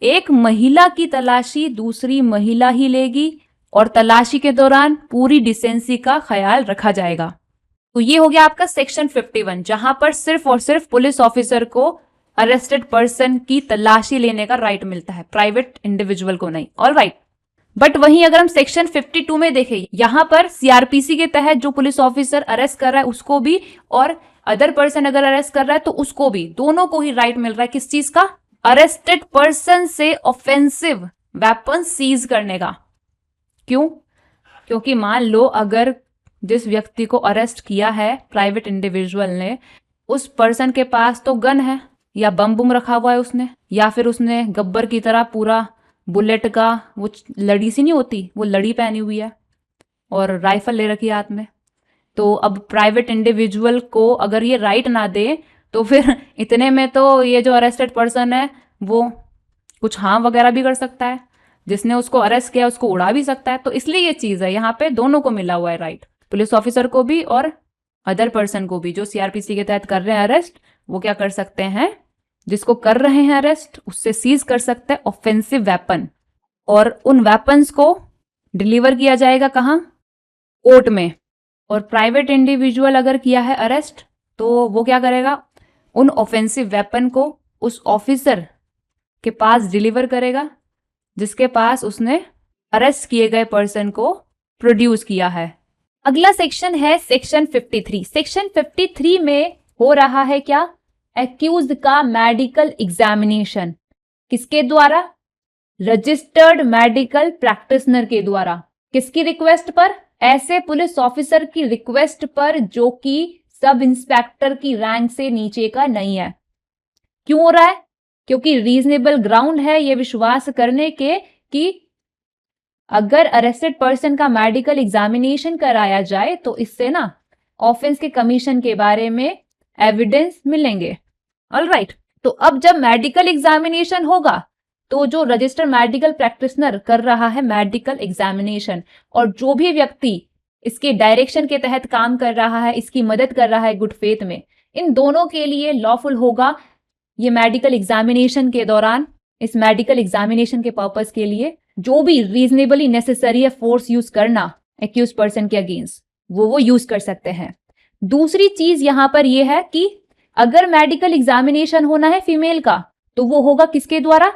एक महिला की तलाशी दूसरी महिला ही लेगी और तलाशी के दौरान पूरी डिसेंसी का ख्याल रखा जाएगा। तो ये हो गया आपका सेक्शन 51, जहां पर सिर्फ और सिर्फ पुलिस ऑफिसर को अरेस्टेड पर्सन की तलाशी लेने का राइट मिलता है, प्राइवेट इंडिविजुअल को नहीं। ऑल राइट, बट वहीं अगर हम सेक्शन 52 में देखें, यहां पर सीआरपीसी के तहत जो पुलिस ऑफिसर अरेस्ट कर रहा है उसको भी, और अदर पर्सन अगर अरेस्ट कर रहा है तो उसको भी, दोनों को ही राइट मिल रहा है किस चीज का, अरेस्टेड पर्सन से ऑफेंसिव वेपन सीज करने का। क्यों, क्योंकि मान लो अगर जिस व्यक्ति को अरेस्ट किया है प्राइवेट इंडिविजुअल ने, उस पर्सन के पास तो गन है या बम बुम रखा हुआ है उसने, या फिर उसने गब्बर की तरह पूरा बुलेट का वो लड़ी सी नहीं होती, वो लड़ी पहनी हुई है और राइफल ले रखी है हाथ में, तो अब प्राइवेट इंडिविजुअल को अगर ये राइट ना दे तो फिर इतने में तो ये जो अरेस्टेड पर्सन है वो कुछ हार्म वगैरह भी कर सकता है, जिसने उसको अरेस्ट किया उसको उड़ा भी सकता है। तो इसलिए ये चीज है, यहाँ पे दोनों को मिला हुआ है राइट, पुलिस ऑफिसर को भी और अदर पर्सन को भी, जो सीआरपीसी के तहत कर रहे हैं अरेस्ट, वो क्या कर सकते हैं, जिसको कर रहे हैं अरेस्ट उससे सीज कर सकते हैं ऑफेंसिव वेपन, और उन वेपन्स को डिलीवर किया जाएगा कहाँ, कोर्ट में। और प्राइवेट इंडिविजुअल अगर किया है अरेस्ट तो वो क्या करेगा, उन ऑफेंसिव वेपन को उस ऑफिसर के पास डिलीवर करेगा जिसके पास उसने अरेस्ट किए गए पर्सन को प्रोड्यूस किया है। अगला सेक्शन है सेक्शन 53। सेक्शन 53 में हो रहा है क्या, एक्यूज्ड का मेडिकल एग्जामिनेशन, किसके द्वारा, रजिस्टर्ड मेडिकल प्रैक्टिशनर के द्वारा, किसकी रिक्वेस्ट पर, ऐसे पुलिस ऑफिसर की रिक्वेस्ट पर जो कि सब इंस्पेक्टर की रैंक से नीचे का नहीं है। क्यों हो रहा है? क्योंकि रीजनेबल ग्राउंड है ये विश्वास करने के कि अगर अरेस्टेड पर्सन का मेडिकल एग्जामिनेशन कराया जाए तो इससे ना ऑफेंस के कमीशन के बारे में एविडेंस मिलेंगे। ऑलराइट, तो अब जब मेडिकल एग्जामिनेशन होगा तो जो रजिस्टर मेडिकल प्रैक्टिशनर कर रहा है मेडिकल एग्जामिनेशन और जो भी व्यक्ति इसके डायरेक्शन के तहत काम कर रहा है, इसकी मदद कर रहा है गुड फेथ में, इन दोनों के लिए लॉफुल होगा ये मेडिकल एग्जामिनेशन के दौरान, इस मेडिकल एग्जामिनेशन के पर्पस के लिए जो भी रीजनेबली नेसेसरी है फोर्स यूज करना एक्यूज पर्सन के अगेंस्ट, वो यूज कर सकते हैं। दूसरी चीज यहां पर यह है कि अगर मेडिकल एग्जामिनेशन होना है फीमेल का तो वो होगा किसके द्वारा?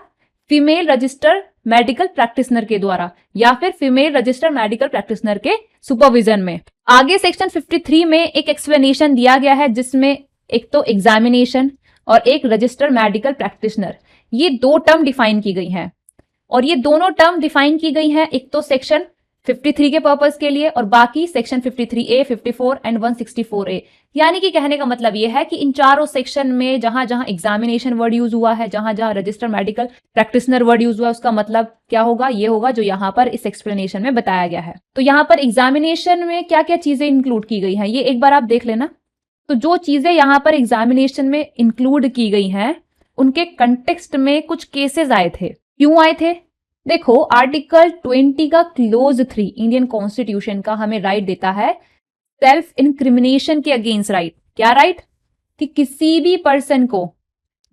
फीमेल रजिस्टर मेडिकल प्रैक्टिशनर के द्वारा या फिर फीमेल रजिस्टर मेडिकल प्रैक्टिशनर के सुपरविजन में। आगे सेक्शन 53 में एक एक्सप्लेनेशन दिया गया है जिसमें एक तो एग्जामिनेशन और एक रजिस्टर मेडिकल प्रैक्टिशनर, ये दो टर्म डिफाइन की गई हैं और ये दोनों टर्म डिफाइन की गई हैं एक तो सेक्शन 53 के पर्पस के लिए और बाकी सेक्शन 53A, 54 एंड 164A। यानी कि कहने का मतलब यह है कि इन चारों सेक्शन में जहां जहां एग्जामिनेशन वर्ड यूज हुआ है, जहां जहां register medical practitioner word use हुआ है, उसका मतलब क्या होगा? ये होगा जो यहां पर इस एक्सप्लेनेशन में बताया गया है। तो यहां पर एग्जामिनेशन में क्या क्या चीजें इंक्लूड की गई हैं ये एक बार आप देख लेना। तो जो चीजें यहां पर एग्जामिनेशन में इंक्लूड की गई हैं उनके कंटेक्स्ट में कुछ केसेस आए थे। क्यों आए थे? देखो, आर्टिकल 20 का क्लोज 3 इंडियन कॉन्स्टिट्यूशन का हमें राइट देता है सेल्फ इंक्रिमिनेशन के अगेंस्ट राइट। क्या राइट? कि किसी भी पर्सन को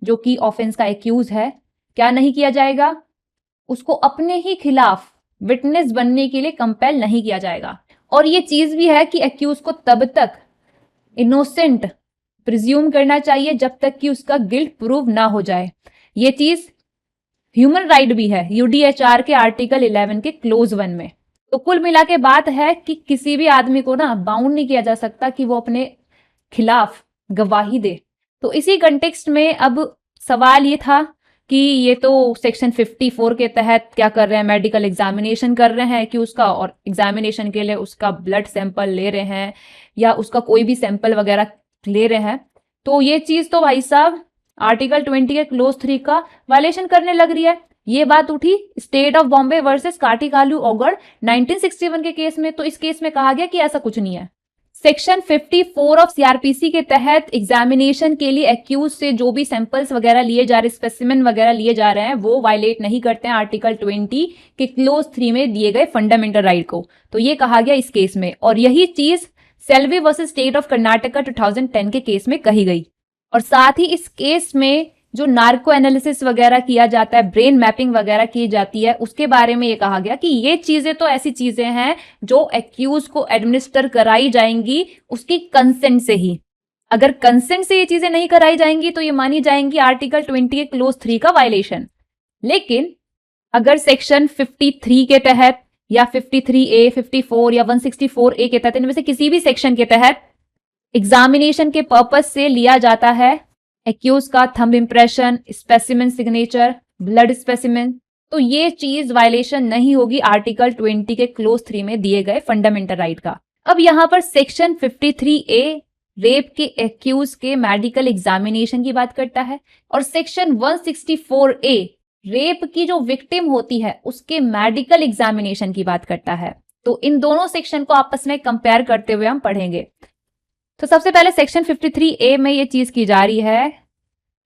जो कि ऑफेंस का एक्यूज है क्या नहीं किया जाएगा? उसको अपने ही खिलाफ विटनेस बनने के लिए कंपेल नहीं किया जाएगा। और ये चीज भी है कि एक्यूज को तब तक इनोसेंट प्रिज्यूम करना चाहिए जब तक कि उसका गिल्ट प्रूव ना हो जाए। ये चीज ह्यूमन राइट भी है यूडीएचआर के आर्टिकल 11 के क्लोज 1 में। तो कुल मिला के बात है कि किसी भी आदमी को ना बाउंड नहीं किया जा सकता कि वो अपने खिलाफ गवाही दे। तो इसी कंटेक्स्ट में अब सवाल ये था कि ये तो सेक्शन 54 के तहत क्या कर रहे हैं, मेडिकल एग्जामिनेशन कर रहे हैं कि उसका, और एग्जामिनेशन के लिए उसका ब्लड सैंपल ले रहे हैं या उसका कोई भी सैंपल वगैरह ले रहे हैं। तो ये चीज तो भाई साहब आर्टिकल 20 के क्लोज 3 का वायलेशन करने लग रही है। ये बात उठी स्टेट ऑफ बॉम्बे वर्सेस काटीकालू ओगड़ 1961 के केस में। तो इस केस में कहा गया कि ऐसा कुछ नहीं है। सेक्शन 54 ऑफ सीआरपीसी के तहत एग्जामिनेशन के लिए एक्यूज से जो भी सैंपल्स वगैरह लिए जा रहे, स्पेसिमेन वगैरह लिए जा रहे हैं, वो वायलेट नहीं करते हैं आर्टिकल 20 के क्लोज 3 में दिए गए फंडामेंटल राइट को। तो ये कहा गया इस केस में, और यही चीज Selvi versus state of Karnataka 2010 के केस में कही गई। और साथ ही इस केस में जो नार्को एनालिसिस वगैरह किया जाता है, ब्रेन मैपिंग वगैरह की जाती है, उसके बारे में ये कहा गया कि ये चीजें तो ऐसी चीजें हैं जो एक्यूज को एडमिनिस्टर कराई जाएंगी उसकी कंसेंट से ही। अगर कंसेंट से ये चीजें नहीं कराई जाएंगी तो ये मानी जाएंगी आर्टिकल 20 के क्लोज 3 का वायलेशन। लेकिन अगर सेक्शन 53 के तहत या 53A, 54 या 164A के तहत, इनमें से किसी भी सेक्शन के तहत एग्जामिनेशन के पर्पस से लिया जाता है एक्यूज का thumb impression, specimen signature, blood specimen, तो ये चीज वायलेशन नहीं होगी आर्टिकल 20 के क्लोज 3 में दिए गए फंडामेंटल राइट का। अब यहां पर सेक्शन 53A रेप के एक्यूज के मेडिकल एग्जामिनेशन की बात करता है और सेक्शन 164A रेप की जो विक्टिम होती है उसके मेडिकल एग्जामिनेशन की बात करता है। तो इन दोनों सेक्शन को आपस में कंपेयर करते हुए हम पढ़ेंगे। तो सबसे पहले सेक्शन 53A में ये चीज की जा रही है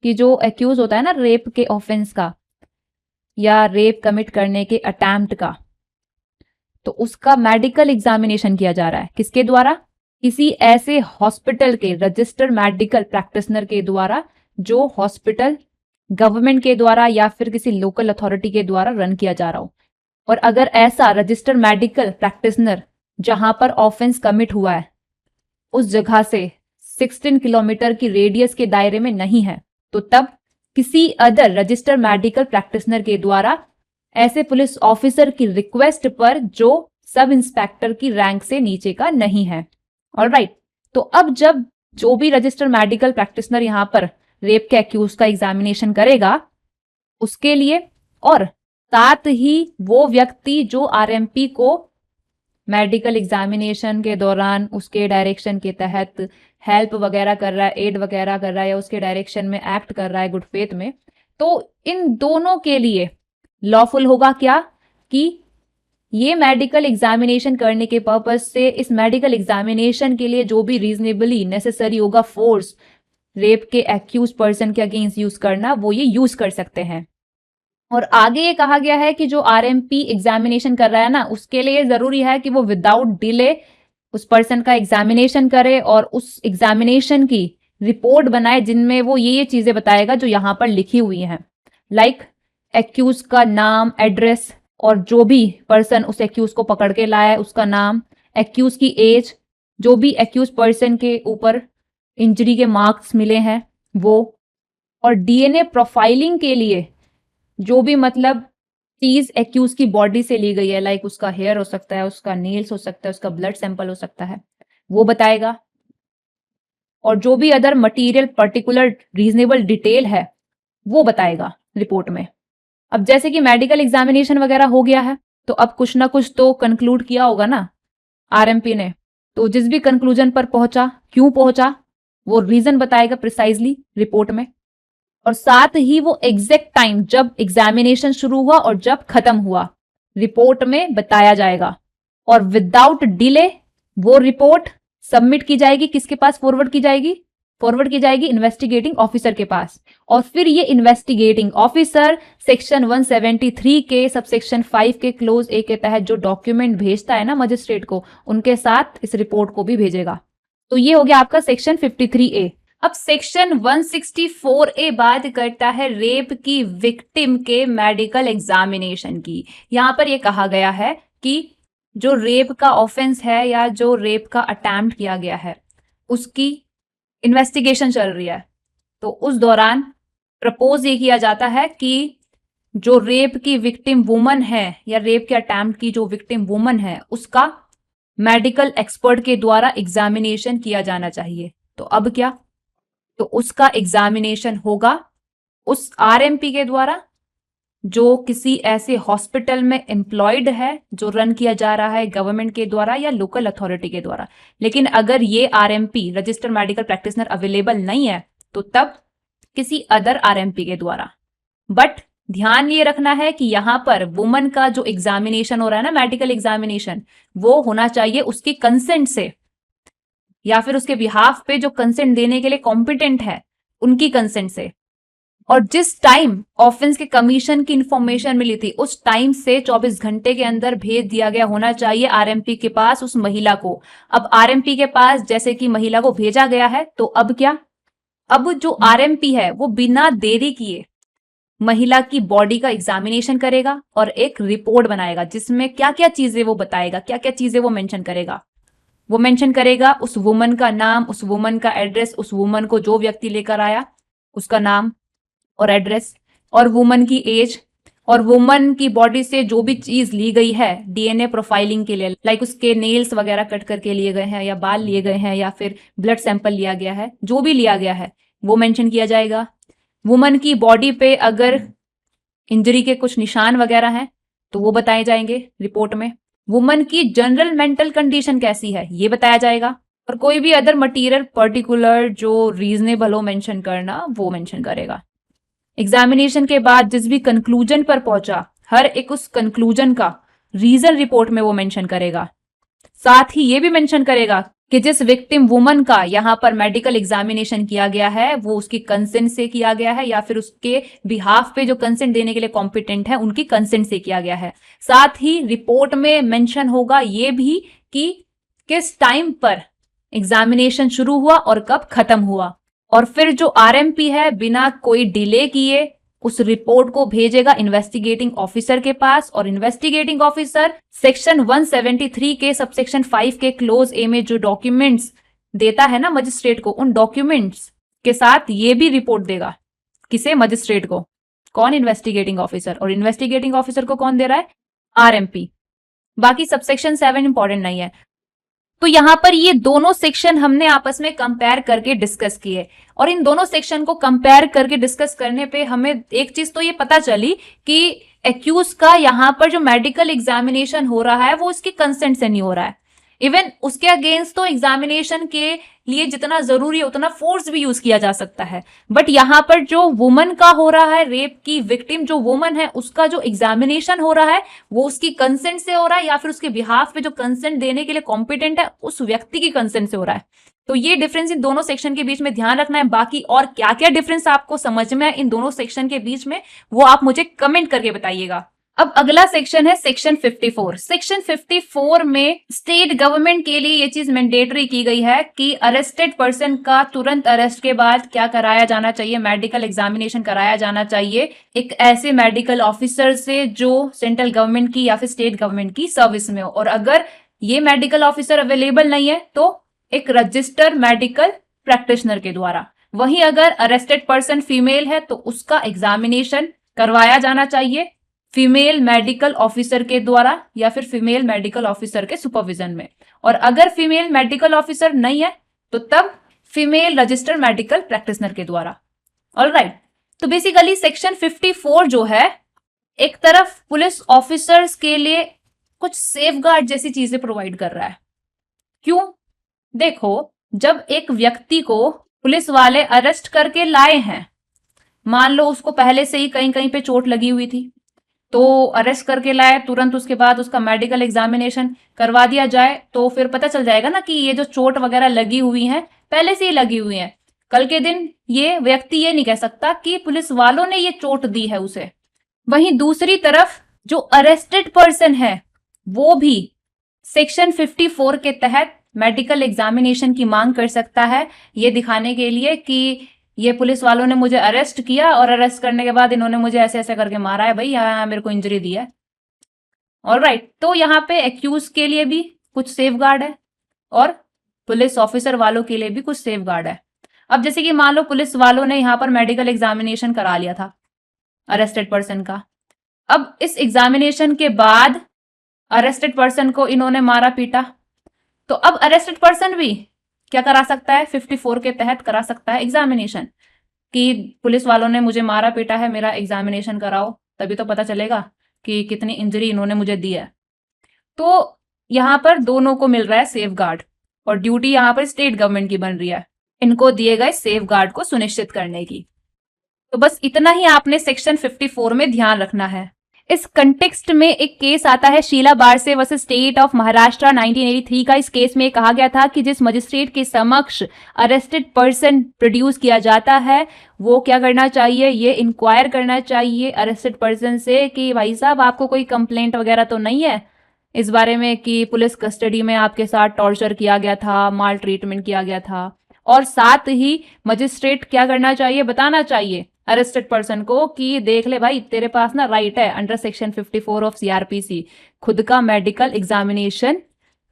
कि जो एक्यूज होता है ना रेप के ऑफेंस का या रेप कमिट करने के अटेम्प्ट का, तो उसका मेडिकल एग्जामिनेशन किया जा रहा है किसके द्वारा? किसी ऐसे हॉस्पिटल के रजिस्टर्ड मेडिकल प्रैक्टिशनर के द्वारा जो हॉस्पिटल गवर्नमेंट के द्वारा या फिर किसी लोकल अथॉरिटी के द्वारा रन किया जा रहा हो। और अगर ऐसा रजिस्टर्ड मेडिकल प्रैक्टिशनर जहां पर ऑफेंस कमिट हुआ है उस जगह से 16 किलोमीटर की रेडियस के दायरे में नहीं है, तो तब किसी अदर रजिस्टर्ड मेडिकल प्रैक्टिशनर के द्वारा ऐसे पुलिस ऑफिसर की रिक्वेस्ट पर जो सब इंस्पेक्टर की रैंक से नीचे का नहीं है। ऑलराइट, तो अब जब जो भी रजिस्टर्ड मेडिकल प्रैक्टिशनर यहां पर रेप के एक्यूज का एग्जामिनेशन करेगा उसके लिए, और साथ ही वो व्यक्ति जो आरएमपी को मेडिकल एग्जामिनेशन के दौरान उसके डायरेक्शन के तहत हेल्प वगैरह कर रहा है, एड वगैरह कर रहा है या उसके डायरेक्शन में एक्ट कर रहा है गुड फेथ में, तो इन दोनों के लिए लॉफुल होगा क्या कि ये मेडिकल एग्जामिनेशन करने के पर्पज से इस मेडिकल एग्जामिनेशन के लिए जो भी रीजनेबली नेसेसरी होगा फोर्स रेप के एक्यूज पर्सन के अगेंस्ट यूज करना, वो ये यूज कर सकते हैं। और आगे ये कहा गया है कि जो आरएमपी एग्जामिनेशन कर रहा है ना, उसके लिए जरूरी है कि वो विदाउट डिले उस पर्सन का एग्जामिनेशन करे और उस एग्जामिनेशन की रिपोर्ट बनाए जिनमें वो ये चीजें बताएगा जो यहां पर लिखी हुई हैं, लाइक एक्यूज का नाम, एड्रेस, और जो भी पर्सन उस एक्यूज को पकड़ के लाया है उसका नाम, एक्यूज की एज, जो भी एक्यूज पर्सन के ऊपर इंजरी के मार्क्स मिले हैं वो, और डीएनए प्रोफाइलिंग के लिए जो भी मतलब चीज एक्यूज की बॉडी से ली गई है, लाइक उसका हेयर हो सकता है, उसका नेल्स हो सकता है, उसका ब्लड सैंपल हो सकता है, वो बताएगा। और जो भी other material particular reasonable detail है वो बताएगा रिपोर्ट में। अब जैसे कि मेडिकल एग्जामिनेशन वगैरह हो गया है तो अब कुछ ना कुछ तो कंक्लूड किया होगा ना आरएमपी ने, तो जिस भी कंक्लूजन पर पहुंचा, क्यों पहुंचा, वो रीजन बताएगा प्रिसाइजली रिपोर्ट में। और साथ ही वो एग्जैक्ट टाइम जब एग्जामिनेशन शुरू हुआ और जब खत्म हुआ रिपोर्ट में बताया जाएगा। और विदाउट डिले वो रिपोर्ट सबमिट की जाएगी, किसके पास फॉरवर्ड की जाएगी? फॉरवर्ड की जाएगी इन्वेस्टिगेटिंग ऑफिसर के पास। और फिर ये इन्वेस्टिगेटिंग ऑफिसर सेक्शन 173 के सबसेक्शन 5 के क्लोज ए के तहत जो डॉक्यूमेंट भेजता है ना मजिस्ट्रेट को, उनके साथ इस रिपोर्ट को भी भेजेगा। तो ये हो गया आपका सेक्शन 53A। अब सेक्शन 164A बात करता है रेप की विक्टिम के मेडिकल एग्जामिनेशन की। यहां पर यह कहा गया है कि जो रेप का ऑफेंस है या जो रेप का अटेम्प्ट किया गया है उसकी इन्वेस्टिगेशन चल रही है, तो उस दौरान प्रपोज ये किया जाता है कि जो रेप की विक्टिम वुमन है या रेप के अटेम्प्ट की जो विक्टिम वुमन है उसका मेडिकल एक्सपर्ट के द्वारा एग्जामिनेशन किया जाना चाहिए। तो अब क्या, तो उसका एग्जामिनेशन होगा उस आरएमपी के द्वारा जो किसी ऐसे हॉस्पिटल में एम्प्लॉयड है जो रन किया जा रहा है गवर्नमेंट के द्वारा या लोकल अथॉरिटी के द्वारा। लेकिन अगर ये RMP registered medical practitioner available नहीं है तो तब किसी अदर आरएमपी के द्वारा। बट ध्यान ये रखना है कि यहां पर वुमन का जो एग्जामिनेशन हो रहा है ना मेडिकल एग्जामिनेशन, वो होना चाहिए उसकी कंसेंट से या फिर उसके बिहाफ पे जो कंसेंट देने के लिए कॉम्पिटेंट है उनकी कंसेंट से। और जिस टाइम ऑफेंस के कमीशन की इंफॉर्मेशन मिली थी उस टाइम से 24 घंटे के अंदर भेज दिया गया होना चाहिए आरएमपी के पास उस महिला को। अब आरएमपी के पास जैसे कि महिला को भेजा गया है तो अब क्या, अब जो आरएमपी है वो बिना देरी किए महिला की बॉडी का एग्जामिनेशन करेगा और एक रिपोर्ट बनाएगा जिसमें क्या क्या चीजें वो बताएगा, क्या क्या चीजें वो मेंशन करेगा। वो मेंशन करेगा उस वुमन का नाम, उस वुमन का एड्रेस, उस वुमन को जो व्यक्ति लेकर आया उसका नाम और एड्रेस, और वुमन की एज, और वुमन की बॉडी से जो भी चीज ली गई है डीएनए प्रोफाइलिंग के लिए, लाइक उसके नेल्स वगैरह कट करके लिए गए हैं या बाल लिए गए हैं या फिर ब्लड सैंपल लिया गया है, जो भी लिया गया है वो मेंशन किया जाएगा। वुमन की बॉडी पे अगर इंजरी के कुछ निशान वगैरह हैं तो वो बताए जाएंगे रिपोर्ट में। वुमन की जनरल मेंटल कंडीशन कैसी है ये बताया जाएगा। और कोई भी अदर मटीरियल पर्टिकुलर जो रीजनेबल हो मेंशन करना वो मेंशन करेगा। एग्जामिनेशन के बाद जिस भी कंक्लूजन पर पहुंचा हर एक उस कंक्लूजन का रीजन रिपोर्ट में वो मेंशन करेगा। साथ ही ये भी मेंशन करेगा कि जिस विक्टिम वुमन का यहाँ पर मेडिकल एग्जामिनेशन किया गया है वो उसकी कंसेंट से किया गया है या फिर उसके बिहाफ पे जो कंसेंट देने के लिए कॉम्पिटेंट है उनकी कंसेंट से किया गया है। साथ ही रिपोर्ट में मेंशन होगा ये भी कि किस टाइम पर एग्जामिनेशन शुरू हुआ और कब खत्म हुआ। और फिर जो आरएमपी है बिना कोई डिले किए उस रिपोर्ट को भेजेगा इन्वेस्टिगेटिंग ऑफिसर के पास, और इन्वेस्टिगेटिंग ऑफिसर सेक्शन 173 के सबसेक्शन 5 के क्लोज ए में जो डॉक्यूमेंट्स देता है ना मजिस्ट्रेट को, उन डॉक्यूमेंट्स के साथ ये भी रिपोर्ट देगा। किसे? मजिस्ट्रेट को। कौन? Investigating officer. और इन्वेस्टिगेटिंग ऑफिसर को कौन दे रहा है? आरएमपी। बाकी सबसेक्शन 7 इंपॉर्टेंट नहीं है। तो यहाँ पर ये दोनों सेक्शन हमने आपस में कंपेयर करके डिस्कस किए, और इन दोनों सेक्शन को कंपेयर करके डिस्कस करने पे हमें एक चीज तो ये पता चली कि एक्यूज का यहाँ पर जो मेडिकल एग्जामिनेशन हो रहा है वो उसके कंसेंट से नहीं हो रहा है। इवन उसके अगेंस्ट तो एग्जामिनेशन के लिए जितना जरूरी है उतना फोर्स भी यूज किया जा सकता है, बट यहाँ पर जो वुमन का हो रहा है, रेप की विक्टिम जो वुमन है उसका जो एग्जामिनेशन हो रहा है वो उसकी कंसेंट से हो रहा है, या फिर उसके बिहाफ पे जो कंसेंट देने के लिए कॉम्पिटेंट है उस व्यक्ति की कंसेंट से हो रहा है। तो ये डिफरेंस इन दोनों सेक्शन के बीच में ध्यान रखना है। बाकी और क्या क्या डिफरेंस आपको समझ में है इन दोनों सेक्शन के बीच में वो आप मुझे कमेंट करके बताइएगा। अब अगला सेक्शन है सेक्शन 54। सेक्शन 54 में स्टेट गवर्नमेंट के लिए ये चीज मैंडेटरी की गई है कि अरेस्टेड पर्सन का तुरंत अरेस्ट के बाद क्या कराया जाना चाहिए, मेडिकल एग्जामिनेशन कराया जाना चाहिए एक ऐसे मेडिकल ऑफिसर से जो सेंट्रल गवर्नमेंट की या फिर स्टेट गवर्नमेंट की सर्विस में हो, और अगर ये मेडिकल ऑफिसर अवेलेबल नहीं है तो एक रजिस्टर्ड मेडिकल प्रैक्टिशनर के द्वारा। वहीं अगर अरेस्टेड पर्सन फीमेल है तो उसका एग्जामिनेशन करवाया जाना चाहिए फीमेल मेडिकल ऑफिसर के द्वारा या फिर फीमेल मेडिकल ऑफिसर के सुपरविजन में, और अगर फीमेल मेडिकल ऑफिसर नहीं है तो तब फीमेल रजिस्टर्ड मेडिकल प्रैक्टिशनर के द्वारा। ऑलराइट, तो बेसिकली सेक्शन 54 जो है एक तरफ पुलिस ऑफिसर्स के लिए कुछ सेफगार्ड जैसी चीजें प्रोवाइड कर रहा है। क्यों? देखो, जब एक व्यक्ति को पुलिस वाले अरेस्ट करके लाए हैं, मान लो उसको पहले से ही कहीं कहीं पे चोट लगी हुई थी, तो अरेस्ट करके लाए, तुरंत उसके बाद उसका मेडिकल एग्जामिनेशन करवा दिया जाए तो फिर पता चल जाएगा ना कि ये जो चोट वगैरह लगी हुई है पहले से ही लगी हुई है। कल के दिन ये व्यक्ति ये नहीं कह सकता कि पुलिस वालों ने ये चोट दी है उसे। वहीं दूसरी तरफ जो अरेस्टेड पर्सन है वो भी सेक्शन 54 के तहत मेडिकल एग्जामिनेशन की मांग कर सकता है, ये दिखाने के लिए कि ये पुलिस वालों ने मुझे अरेस्ट किया और अरेस्ट करने के बाद इन्होंने मुझे ऐसे ऐसे करके मारा है, भाई यहाँ मेरे को इंजरी दी है। ऑलराइट, तो यहाँ पे एक्यूज के लिए भी कुछ सेफगार्ड है और पुलिस ऑफिसर वालों के लिए भी कुछ सेफगार्ड है। अब जैसे कि मान लो पुलिस वालों ने यहाँ पर मेडिकल एग्जामिनेशन करा लिया था अरेस्टेड पर्सन का, अब इस एग्जामिनेशन के बाद अरेस्टेड पर्सन को इन्होंने मारा पीटा, तो अब अरेस्टेड पर्सन भी क्या करा सकता है, 54 के तहत करा सकता है एग्जामिनेशन कि पुलिस वालों ने मुझे मारा पीटा है, मेरा एग्जामिनेशन कराओ, तभी तो पता चलेगा कि कितनी इंजरी इन्होंने मुझे दी है। तो यहाँ पर दोनों को मिल रहा है सेफगार्ड, और ड्यूटी यहाँ पर स्टेट गवर्नमेंट की बन रही है इनको दिए गए सेफगार्ड को सुनिश्चित करने की। तो बस इतना ही आपने सेक्शन 54 में ध्यान रखना है। इस कंटेक्स्ट में एक केस आता है शीला बारसे वर्सेस स्टेट ऑफ महाराष्ट्र 1983 का। इस केस में कहा गया था कि जिस मजिस्ट्रेट के समक्ष अरेस्टेड पर्सन प्रोड्यूस किया जाता है वो क्या करना चाहिए, ये इंक्वायर करना चाहिए अरेस्टेड पर्सन से कि भाई साहब आपको कोई कंप्लेंट वगैरह तो नहीं है इस बारे में कि पुलिस कस्टडी में आपके साथ टॉर्चर किया गया था, माल ट्रीटमेंट किया गया था। और साथ ही मजिस्ट्रेट क्या करना चाहिए, बताना चाहिए अरेस्टेड पर्सन को कि देख ले भाई तेरे पास ना राइट है अंडर सेक्शन 54 ऑफ सीआरपीसी खुद का मेडिकल एग्जामिनेशन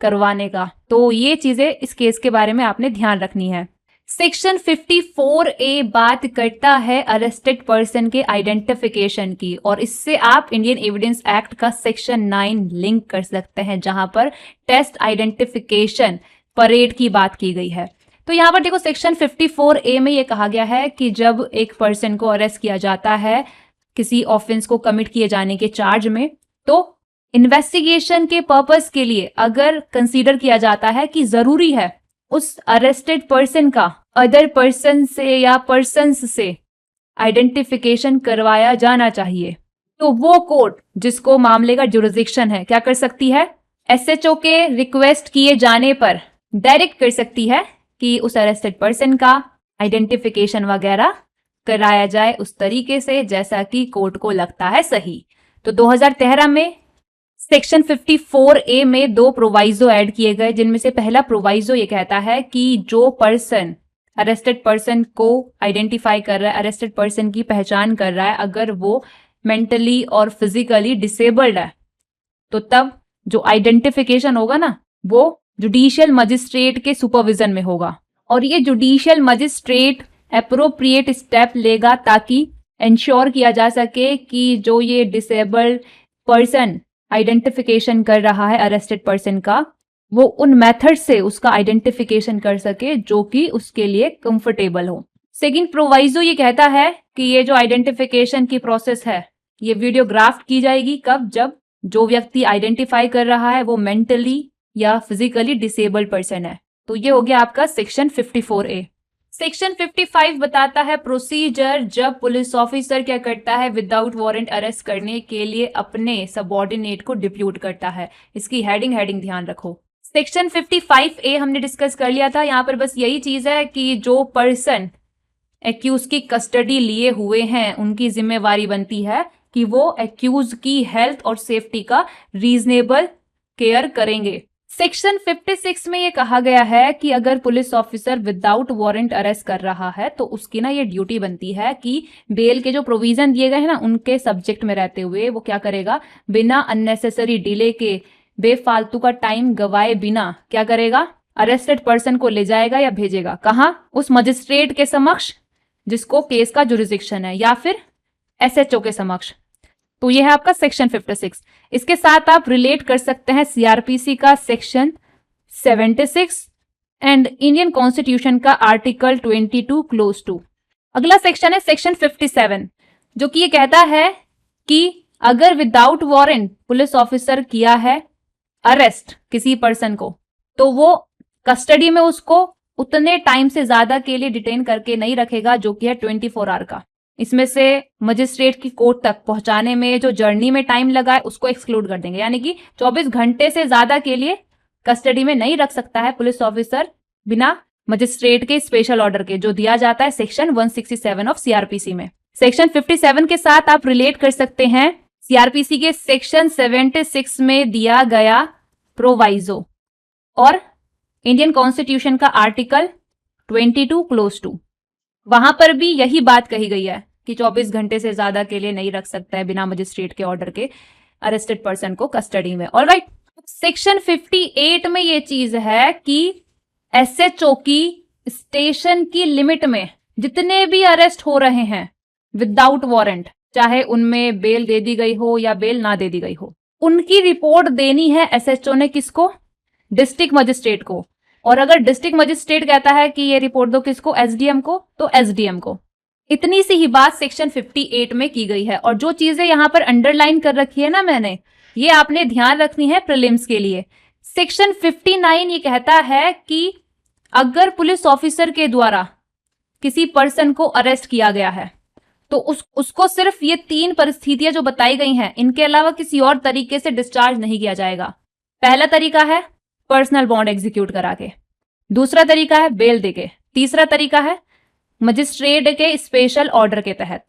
करवाने का। तो ये चीजें इस केस के बारे में आपने ध्यान रखनी है। सेक्शन 54A बात करता है अरेस्टेड पर्सन के आइडेंटिफिकेशन की, और इससे आप इंडियन एविडेंस एक्ट का सेक्शन 9 लिंक कर सकते हैं जहां पर टेस्ट आइडेंटिफिकेशन परेड की बात की गई है। तो यहाँ पर देखो सेक्शन 54A में ये कहा गया है कि जब एक पर्सन को अरेस्ट किया जाता है किसी ऑफेंस को कमिट किए जाने के चार्ज में, तो इन्वेस्टिगेशन के पर्पस के लिए अगर कंसीडर किया जाता है कि जरूरी है उस अरेस्टेड पर्सन का अदर पर्सन से या पर्सन्स से आइडेंटिफिकेशन करवाया जाना चाहिए, तो वो कोर्ट जिसको मामले का जुरिसडिक्शन है क्या कर सकती है, एसएचओ के रिक्वेस्ट किए जाने पर डायरेक्ट कर सकती है कि उस अरेस्टेड पर्सन का आइडेंटिफिकेशन वगैरह कराया जाए उस तरीके से जैसा कि कोर्ट को लगता है सही। तो 2013 में सेक्शन 54A में 2 प्रोवाइजो ऐड किए गए, जिनमें से पहला प्रोवाइजो ये कहता है कि जो पर्सन अरेस्टेड पर्सन को आइडेंटिफाई कर रहा है, अरेस्टेड पर्सन की पहचान कर रहा है, अगर वो मेंटली और फिजिकली डिसेबल्ड है तो तब जो आइडेंटिफिकेशन होगा ना वो जुडिशियल मजिस्ट्रेट के सुपरविजन में होगा, और ये जुडिशियल मजिस्ट्रेट एप्रोप्रिएट स्टेप लेगा ताकि इंश्योर किया जा सके कि जो ये डिसेबल्ड पर्सन आइडेंटिफिकेशन कर रहा है अरेस्टेड पर्सन का वो उन मेथड से उसका आइडेंटिफिकेशन कर सके जो कि उसके लिए कंफर्टेबल हो। सेकंड प्रोवाइजो ये कहता है कि ये जो आइडेंटिफिकेशन की प्रोसेस है ये वीडियोग्राफ की जाएगी। कब? जब जो व्यक्ति आइडेंटिफाई कर रहा है वो मेंटली या फिजिकली डिसेबल्ड पर्सन है। तो ये हो गया आपका सेक्शन 54A। सेक्शन 55 बताता है प्रोसीजर जब पुलिस ऑफिसर क्या करता है, विदाउट वारंट अरेस्ट करने के लिए अपने सबऑर्डिनेट को डिप्यूट करता है। इसकी हेडिंग ध्यान रखो। सेक्शन 55A हमने डिस्कस कर लिया था। यहाँ पर बस यही चीज है कि जो पर्सन एक्यूज की कस्टडी लिए हुए हैं उनकी जिम्मेवारी बनती है कि वो एक्यूज की हेल्थ और सेफ्टी का रीजनेबल केयर करेंगे। सेक्शन 56 में ये कहा गया है कि अगर police officer without warrant arrest कर रहा है तो उसकी ना ये ड्यूटी बनती है कि बेल के जो प्रोविजन दिए गए हैं ना उनके सब्जेक्ट में रहते हुए वो क्या करेगा, बिना अननेसेसरी डिले के, बेफालतू का टाइम गवाए बिना क्या करेगा, अरेस्टेड पर्सन को ले जाएगा या भेजेगा कहाँ, उस मजिस्ट्रेट के समक्ष जिसको केस का जुरिस्डिक्शन है या फिर एसएचओ के समक्ष। तो ये है आपका सेक्शन 56। इसके साथ आप रिलेट कर सकते हैं सीआरपीसी का सेक्शन 76 एंड इंडियन कॉन्स्टिट्यूशन का आर्टिकल 22 क्लोज 2। अगला सेक्शन है सेक्शन 57 जो कि ये कहता है कि अगर विदाउट वारंट पुलिस ऑफिसर किया है अरेस्ट किसी पर्सन को तो वो कस्टडी में उसको उतने टाइम से ज्यादा के लिए डिटेन करके नहीं रखेगा जो कि है 24 आवर का। इसमें से मजिस्ट्रेट की कोर्ट तक पहुंचाने में जो जर्नी में टाइम लगा है उसको एक्सक्लूड कर देंगे, यानी कि 24 घंटे से ज्यादा के लिए कस्टडी में नहीं रख सकता है पुलिस ऑफिसर बिना मजिस्ट्रेट के स्पेशल ऑर्डर के, जो दिया जाता है सेक्शन 167 ऑफ सीआरपीसी में। सेक्शन 57 के साथ आप रिलेट कर सकते हैं सीआरपीसी के सेक्शन 76 में दिया गया प्रोवाइजो और इंडियन कॉन्स्टिट्यूशन का आर्टिकल 22 क्लोज 2। वहां पर भी यही बात कही गई है कि 24 घंटे से ज्यादा के लिए नहीं रख सकता है बिना मजिस्ट्रेट के ऑर्डर के अरेस्टेड पर्सन को कस्टडी में। ऑलराइट, सेक्शन 58 में ये चीज है कि एसएचओ की स्टेशन की लिमिट में जितने भी अरेस्ट हो रहे हैं विदाउट वारंट, चाहे उनमें बेल दे दी गई हो या बेल ना दे दी गई हो, उनकी रिपोर्ट देनी है एसएचओ ने किसको, डिस्ट्रिक्ट मजिस्ट्रेट को। और अगर डिस्ट्रिक्ट मजिस्ट्रेट कहता है कि ये रिपोर्ट दो किसको, एसडीएम को, तो एसडीएम को। इतनी सी ही बात सेक्शन 58 में की गई है। और जो चीजें यहां पर अंडरलाइन कर रखी है ना मैंने, ये आपने ध्यान रखनी है प्रीलिम्स के लिए। सेक्शन 59 ये कहता है कि अगर पुलिस ऑफिसर के द्वारा किसी पर्सन को अरेस्ट किया गया है तो उसको सिर्फ ये 3 परिस्थितियां जो बताई गई हैं इनके अलावा किसी और तरीके से डिस्चार्ज नहीं किया जाएगा। पहला तरीका है पर्सनल बॉन्ड एग्जीक्यूट करा के, दूसरा तरीका है बेल देके, तीसरा तरीका है मजिस्ट्रेट के स्पेशल ऑर्डर के तहत।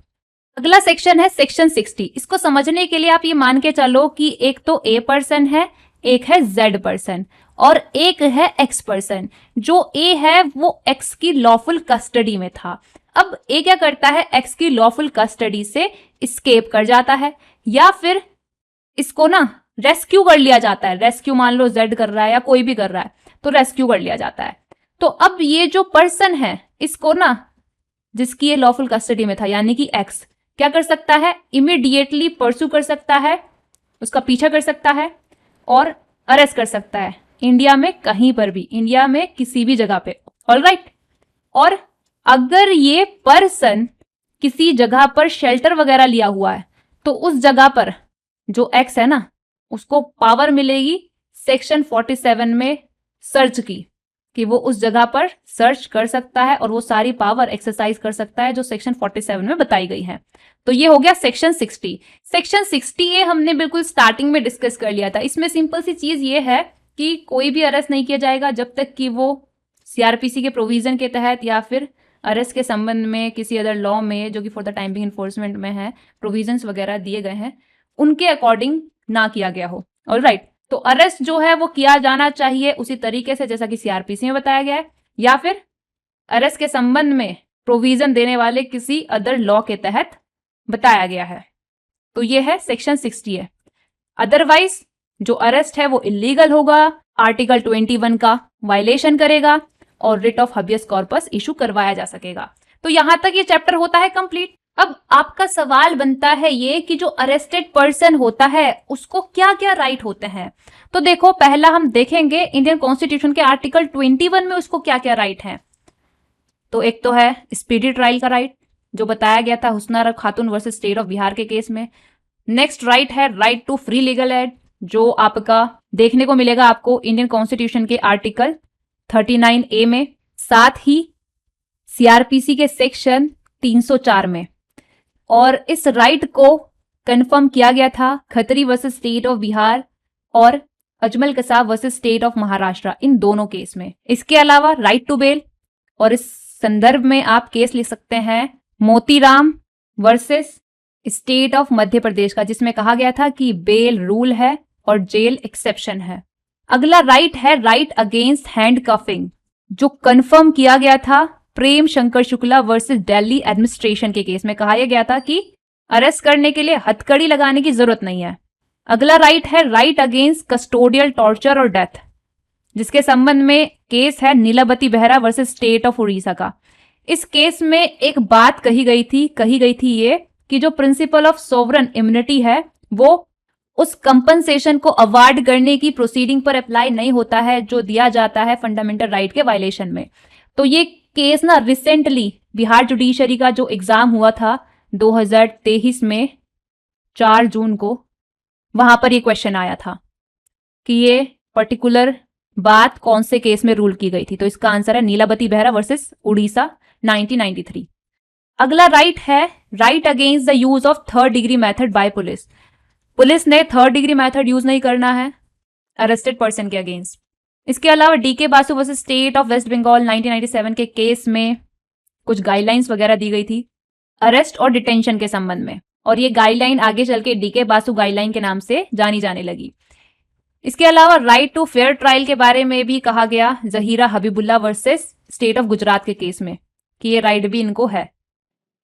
अगला सेक्शन है सेक्शन 60। इसको समझने के लिए आप ये मान के चलो कि एक तो ए पर्सन है, एक है जेड पर्सन और एक है एक्स पर्सन। जो ए है वो एक्स की लॉफुल कस्टडी में था। अब ए क्या करता है, एक्स की लॉफुल कस्टडी से स्केप कर जाता है या फिर इसको ना रेस्क्यू कर लिया जाता है। रेस्क्यू मान लो जेड कर रहा है या कोई भी कर रहा है तो रेस्क्यू कर लिया जाता है। तो अब ये जो पर्सन है इसको ना, जिसकी ये लॉफुल कस्टडी में था यानी कि एक्स, क्या कर सकता है, इमीडिएटली परस्यू कर सकता है, उसका पीछा कर सकता है और अरेस्ट कर सकता है इंडिया में कहीं पर भी, इंडिया में किसी भी जगह पे। ऑलराइट, और अगर ये पर्सन किसी जगह पर शेल्टर वगैरह लिया हुआ है तो उस जगह पर जो एक्स है ना उसको पावर मिलेगी सेक्शन 47 में सर्च की, कि वो उस जगह पर सर्च कर सकता है और वो सारी पावर एक्सरसाइज कर सकता है जो सेक्शन 47 में बताई गई है। तो ये हो गया सेक्शन 60। सेक्शन 60A हमने बिल्कुल स्टार्टिंग में डिस्कस कर लिया था। इसमें सिंपल सी चीज ये है कि कोई भी अरेस्ट नहीं किया जाएगा जब तक कि वो सीआरपीसी के प्रोविजन के तहत या फिर अरेस्ट के संबंध में किसी अदर लॉ में जो कि for the time being enforcement में है, प्रोविजंस वगैरह दिए गए हैं, उनके अकॉर्डिंग ना किया गया हो। ऑलराइट, तो अरेस्ट जो है वो किया जाना चाहिए उसी तरीके से जैसा कि सीआरपीसी में बताया गया है, या फिर अरेस्ट के संबंध में प्रोविजन देने वाले किसी अदर लॉ के तहत बताया गया है। तो ये है सेक्शन 60 है। अदरवाइज जो अरेस्ट है वो इलीगल होगा, आर्टिकल 21 का वायलेशन करेगा और रिट ऑफ हबियस कॉर्पस इशू करवाया जा सकेगा। तो यहां तक ये चैप्टर होता है कंप्लीट। अब आपका सवाल बनता है ये कि जो अरेस्टेड पर्सन होता है उसको क्या क्या राइट होते हैं। तो देखो, पहला हम देखेंगे इंडियन कॉन्स्टिट्यूशन के आर्टिकल 21 में उसको क्या क्या राइट है। तो एक तो है स्पीडी ट्रायल का राइट, जो बताया गया था हुस्नारा खातून वर्सेस स्टेट ऑफ बिहार के केस में। नेक्स्ट राइट है right to free legal aid, जो आपका देखने को मिलेगा आपको इंडियन कॉन्स्टिट्यूशन के आर्टिकल 39A में, साथ ही सीआरपीसी के सेक्शन 304 में। और इस राइट को कंफर्म किया गया था Khatri versus state of Bihar और Ajmal Kasab versus state of Maharashtra, इन दोनों केस में। इसके अलावा राइट टू बेल, और इस संदर्भ में आप केस लिख सकते हैं Motiram versus state of Madhya Pradesh का, जिसमें कहा गया था कि बेल रूल है और जेल एक्सेप्शन है। अगला राइट है राइट अगेंस्ट हैंड कफिंग, जो कंफर्म किया गया था प्रेम शंकर शुक्ला वर्सेस दिल्ली एडमिनिस्ट्रेशन के केस में। कहा यह गया था कि अरेस्ट करने के लिए हथकड़ी लगाने की जरूरत नहीं है। अगला राइट है राइट अगेंस्ट कस्टोडियल टॉर्चर और डेथ, जिसके संबंध में केस है Nilabati Behera versus state of Orissa का। इस केस में एक बात कही गई थी ये कि जो प्रिंसिपल ऑफ सोवरन इम्यूनिटी है वो उस कंपनसेशन को अवार्ड करने की प्रोसीडिंग पर अप्लाई नहीं होता है जो दिया जाता है फंडामेंटल राइट के वायलेशन में। तो ये केस ना रिसेंटली बिहार जुडिशरी का जो एग्जाम हुआ था 2023 में 4 जून को, वहां पर ये क्वेश्चन आया था कि ये पर्टिकुलर बात कौन से केस में रूल की गई थी। तो इसका आंसर है नीलावती बेहरा वर्सेस उड़ीसा 1993। अगला राइट है right against the use of third degree method by police. Police ने थर्ड डिग्री मेथड यूज नहीं करना है अरेस्टेड पर्सन के अगेंस्ट। इसके अलावा DK Basu versus state of West Bengal 1997 के केस में कुछ गाइडलाइंस वगैरह दी गई थी अरेस्ट और डिटेंशन के संबंध में, और ये गाइडलाइन आगे चल के डीके बासु गाइडलाइन के नाम से जानी जाने लगी। इसके अलावा राइट टू फेयर ट्रायल के बारे में भी कहा गया Zahira Habibullah versus state of Gujarat के केस में कि ये राइट भी इनको है।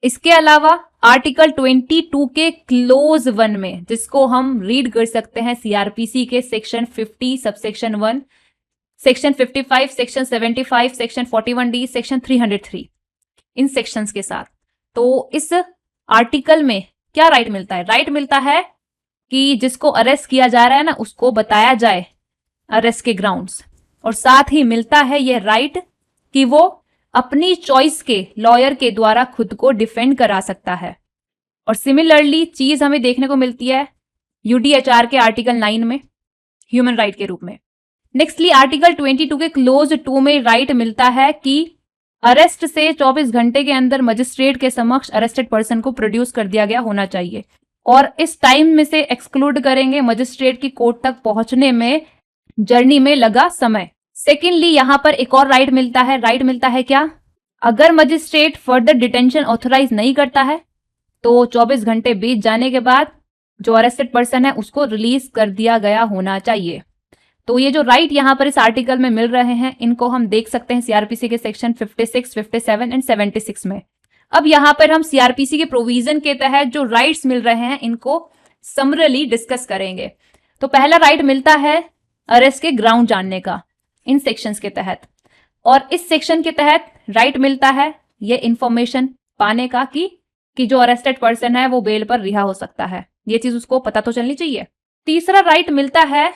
इसके अलावा आर्टिकल 22 के क्लोज 1 में, जिसको हम रीड कर सकते हैं सीआरपीसी के section 50 subsection 1, section 55, section 75, section 41D, section 303, इन सेक्शंस के साथ। तो इस आर्टिकल में क्या राइट मिलता है? राइट मिलता है कि जिसको अरेस्ट किया जा रहा है ना उसको बताया जाए अरेस्ट के ग्राउंड्स, और साथ ही मिलता है यह राइट कि वो अपनी चॉइस के लॉयर के द्वारा खुद को डिफेंड करा सकता है। और सिमिलरली चीज हमें देखने को मिलती है यूडीएचआर के आर्टिकल 9 में ह्यूमन राइट के रूप में। नेक्स्टली आर्टिकल 22 के क्लोज 2 में राइट मिलता है कि अरेस्ट से 24 घंटे के अंदर मजिस्ट्रेट के समक्ष अरेस्टेड पर्सन को प्रोड्यूस कर दिया गया होना चाहिए, और इस टाइम में से एक्सक्लूड करेंगे मजिस्ट्रेट की कोर्ट तक पहुंचने में जर्नी में लगा समय। सेकेंडली यहां पर एक और राइट मिलता है। राइट मिलता है क्या? अगर मजिस्ट्रेट फर्दर डिटेंशन ऑथोराइज नहीं करता है तो 24 घंटे बीत जाने के बाद जो अरेस्टेड पर्सन है उसको रिलीज कर दिया गया होना चाहिए। तो ये जो राइट यहां पर इस आर्टिकल में मिल रहे हैं इनको हम देख सकते हैं सीआरपीसी के सेक्शन 56, 57 एंड 76 में। अब यहां पर हम सीआरपीसी के प्रोविजन के तहत जो राइट्स मिल रहे हैं इनको समरली डिस्कस करेंगे। तो पहला राइट मिलता है अरेस्ट के ग्राउंड जानने का इन सेक्शंस के तहत, और इस सेक्शन के तहत राइट मिलता है ये इंफॉर्मेशन पाने का कि जो अरेस्टेड पर्सन है वो बेल पर रिहा हो सकता है। ये चीज उसको पता तो चलनी चाहिए। तीसरा राइट मिलता है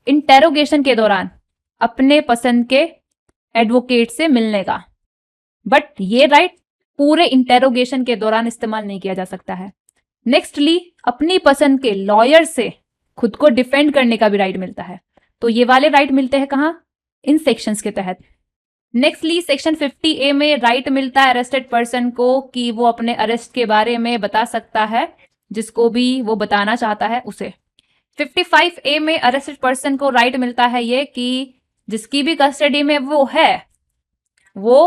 इंटेरोगेशन के दौरान अपने पसंद के एडवोकेट से मिलने का, बट ये राइट पूरे इंटेरोगेशन के दौरान इस्तेमाल नहीं किया जा सकता है। नेक्स्टली अपनी पसंद के लॉयर से खुद को डिफेंड करने का भी राइट मिलता है। तो ये वाले राइट मिलते हैं कहां? इन सेक्शंस के तहत। नेक्स्टली सेक्शन 50A में राइट मिलता है अरेस्टेड पर्सन को कि वो अपने अरेस्ट के बारे में बता सकता है जिसको भी वो बताना चाहता है उसे। 55A में अरेस्टेड पर्सन को राइट मिलता है ये कि जिसकी भी कस्टडी में वो है वो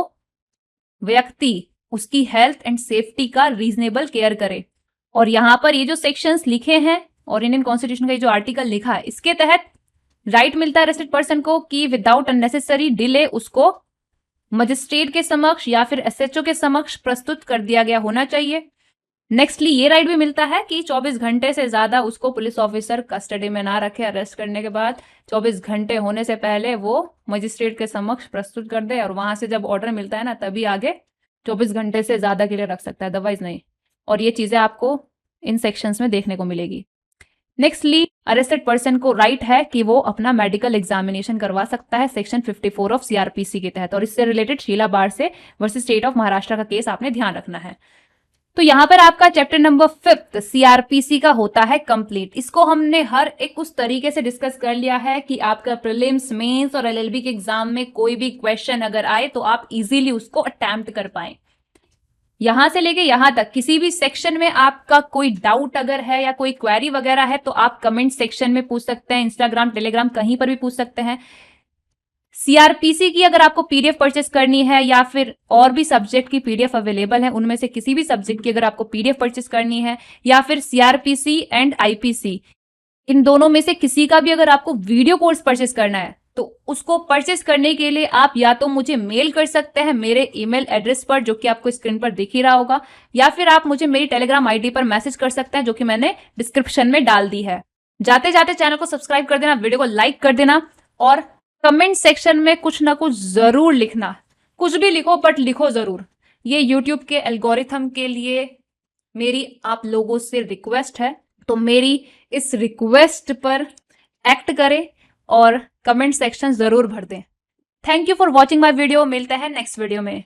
व्यक्ति उसकी हेल्थ एंड सेफ्टी का रीजनेबल केयर करे। और यहां पर ये जो सेक्शंस लिखे हैं और इंडियन कॉन्स्टिट्यूशन का जो आर्टिकल लिखा है इसके तहत राइट मिलता है अरेस्टेड पर्सन को कि विदाउट अननेसेसरी डिले उसको मजिस्ट्रेट के समक्ष या फिर एसएचओ के समक्ष प्रस्तुत कर दिया गया होना चाहिए। नेक्स्टली ये राइट भी मिलता है कि 24 घंटे से ज्यादा उसको पुलिस ऑफिसर कस्टडी में ना रखे। अरेस्ट करने के बाद 24 घंटे होने से पहले वो मजिस्ट्रेट के समक्ष प्रस्तुत कर दे, और वहां से जब ऑर्डर मिलता है ना तभी आगे 24 घंटे से ज्यादा के लिए रख सकता है, अदरवाइज नहीं। और ये चीजें आपको इन सेक्शंस में देखने को मिलेगी। नेक्स्टली, अरेस्टेड पर्सन को राइट है कि वो अपना मेडिकल एग्जामिनेशन करवा सकता है सेक्शन 54 ऑफ सीआरपीसी के तहत, और इससे रिलेटेड शीला बारसे वर्सेस स्टेट ऑफ महाराष्ट्र का केस आपने ध्यान रखना है। तो यहां पर आपका चैप्टर नंबर 5 सीआरपीसी का होता है कंप्लीट। इसको हमने हर एक उस तरीके से डिस्कस कर लिया है कि आपका प्रीलिम्स, मेंस और एलएलबी के एग्जाम में कोई भी क्वेश्चन अगर आए तो आप इजीली उसको अटेम्प्ट कर पाए। यहां से लेके यहां तक किसी भी सेक्शन में आपका कोई डाउट अगर है या कोई क्वेरी वगैरह है तो आप कमेंट सेक्शन में पूछ सकते हैं, इंस्टाग्राम, टेलीग्राम, कहीं पर भी पूछ सकते हैं। सीआरपीसी की अगर आपको पीडीएफ परचेस करनी है या फिर और भी सब्जेक्ट की पीडीएफ अवेलेबल है, उनमें से किसी भी सब्जेक्ट की अगर आपको पीडीएफ परचेस करनी है, या फिर सीआरपीसी एंड आईपीसी, इन दोनों में से किसी का भी अगर आपको वीडियो कोर्स परचेस करना है तो उसको परचेस करने के लिए आप या तो मुझे मेल कर सकते हैं मेरे ईमेल एड्रेस पर जो कि आपको स्क्रीन पर दिख ही रहा होगा, या फिर आप मुझे मेरी टेलीग्राम आईडी पर मैसेज कर सकते हैं जो कि मैंने डिस्क्रिप्शन में डाल दी है। जाते जाते चैनल को सब्सक्राइब कर देना, वीडियो को लाइक कर देना और कमेंट सेक्शन में कुछ ना कुछ जरूर लिखना। कुछ भी लिखो बट लिखो जरूर। ये यूट्यूब के एल्गोरिथम के लिए मेरी आप लोगों से रिक्वेस्ट है, तो मेरी इस रिक्वेस्ट पर एक्ट करें और कमेंट सेक्शन जरूर भर दें। Thank you for watching my video. मिलते हैं नेक्स्ट वीडियो में।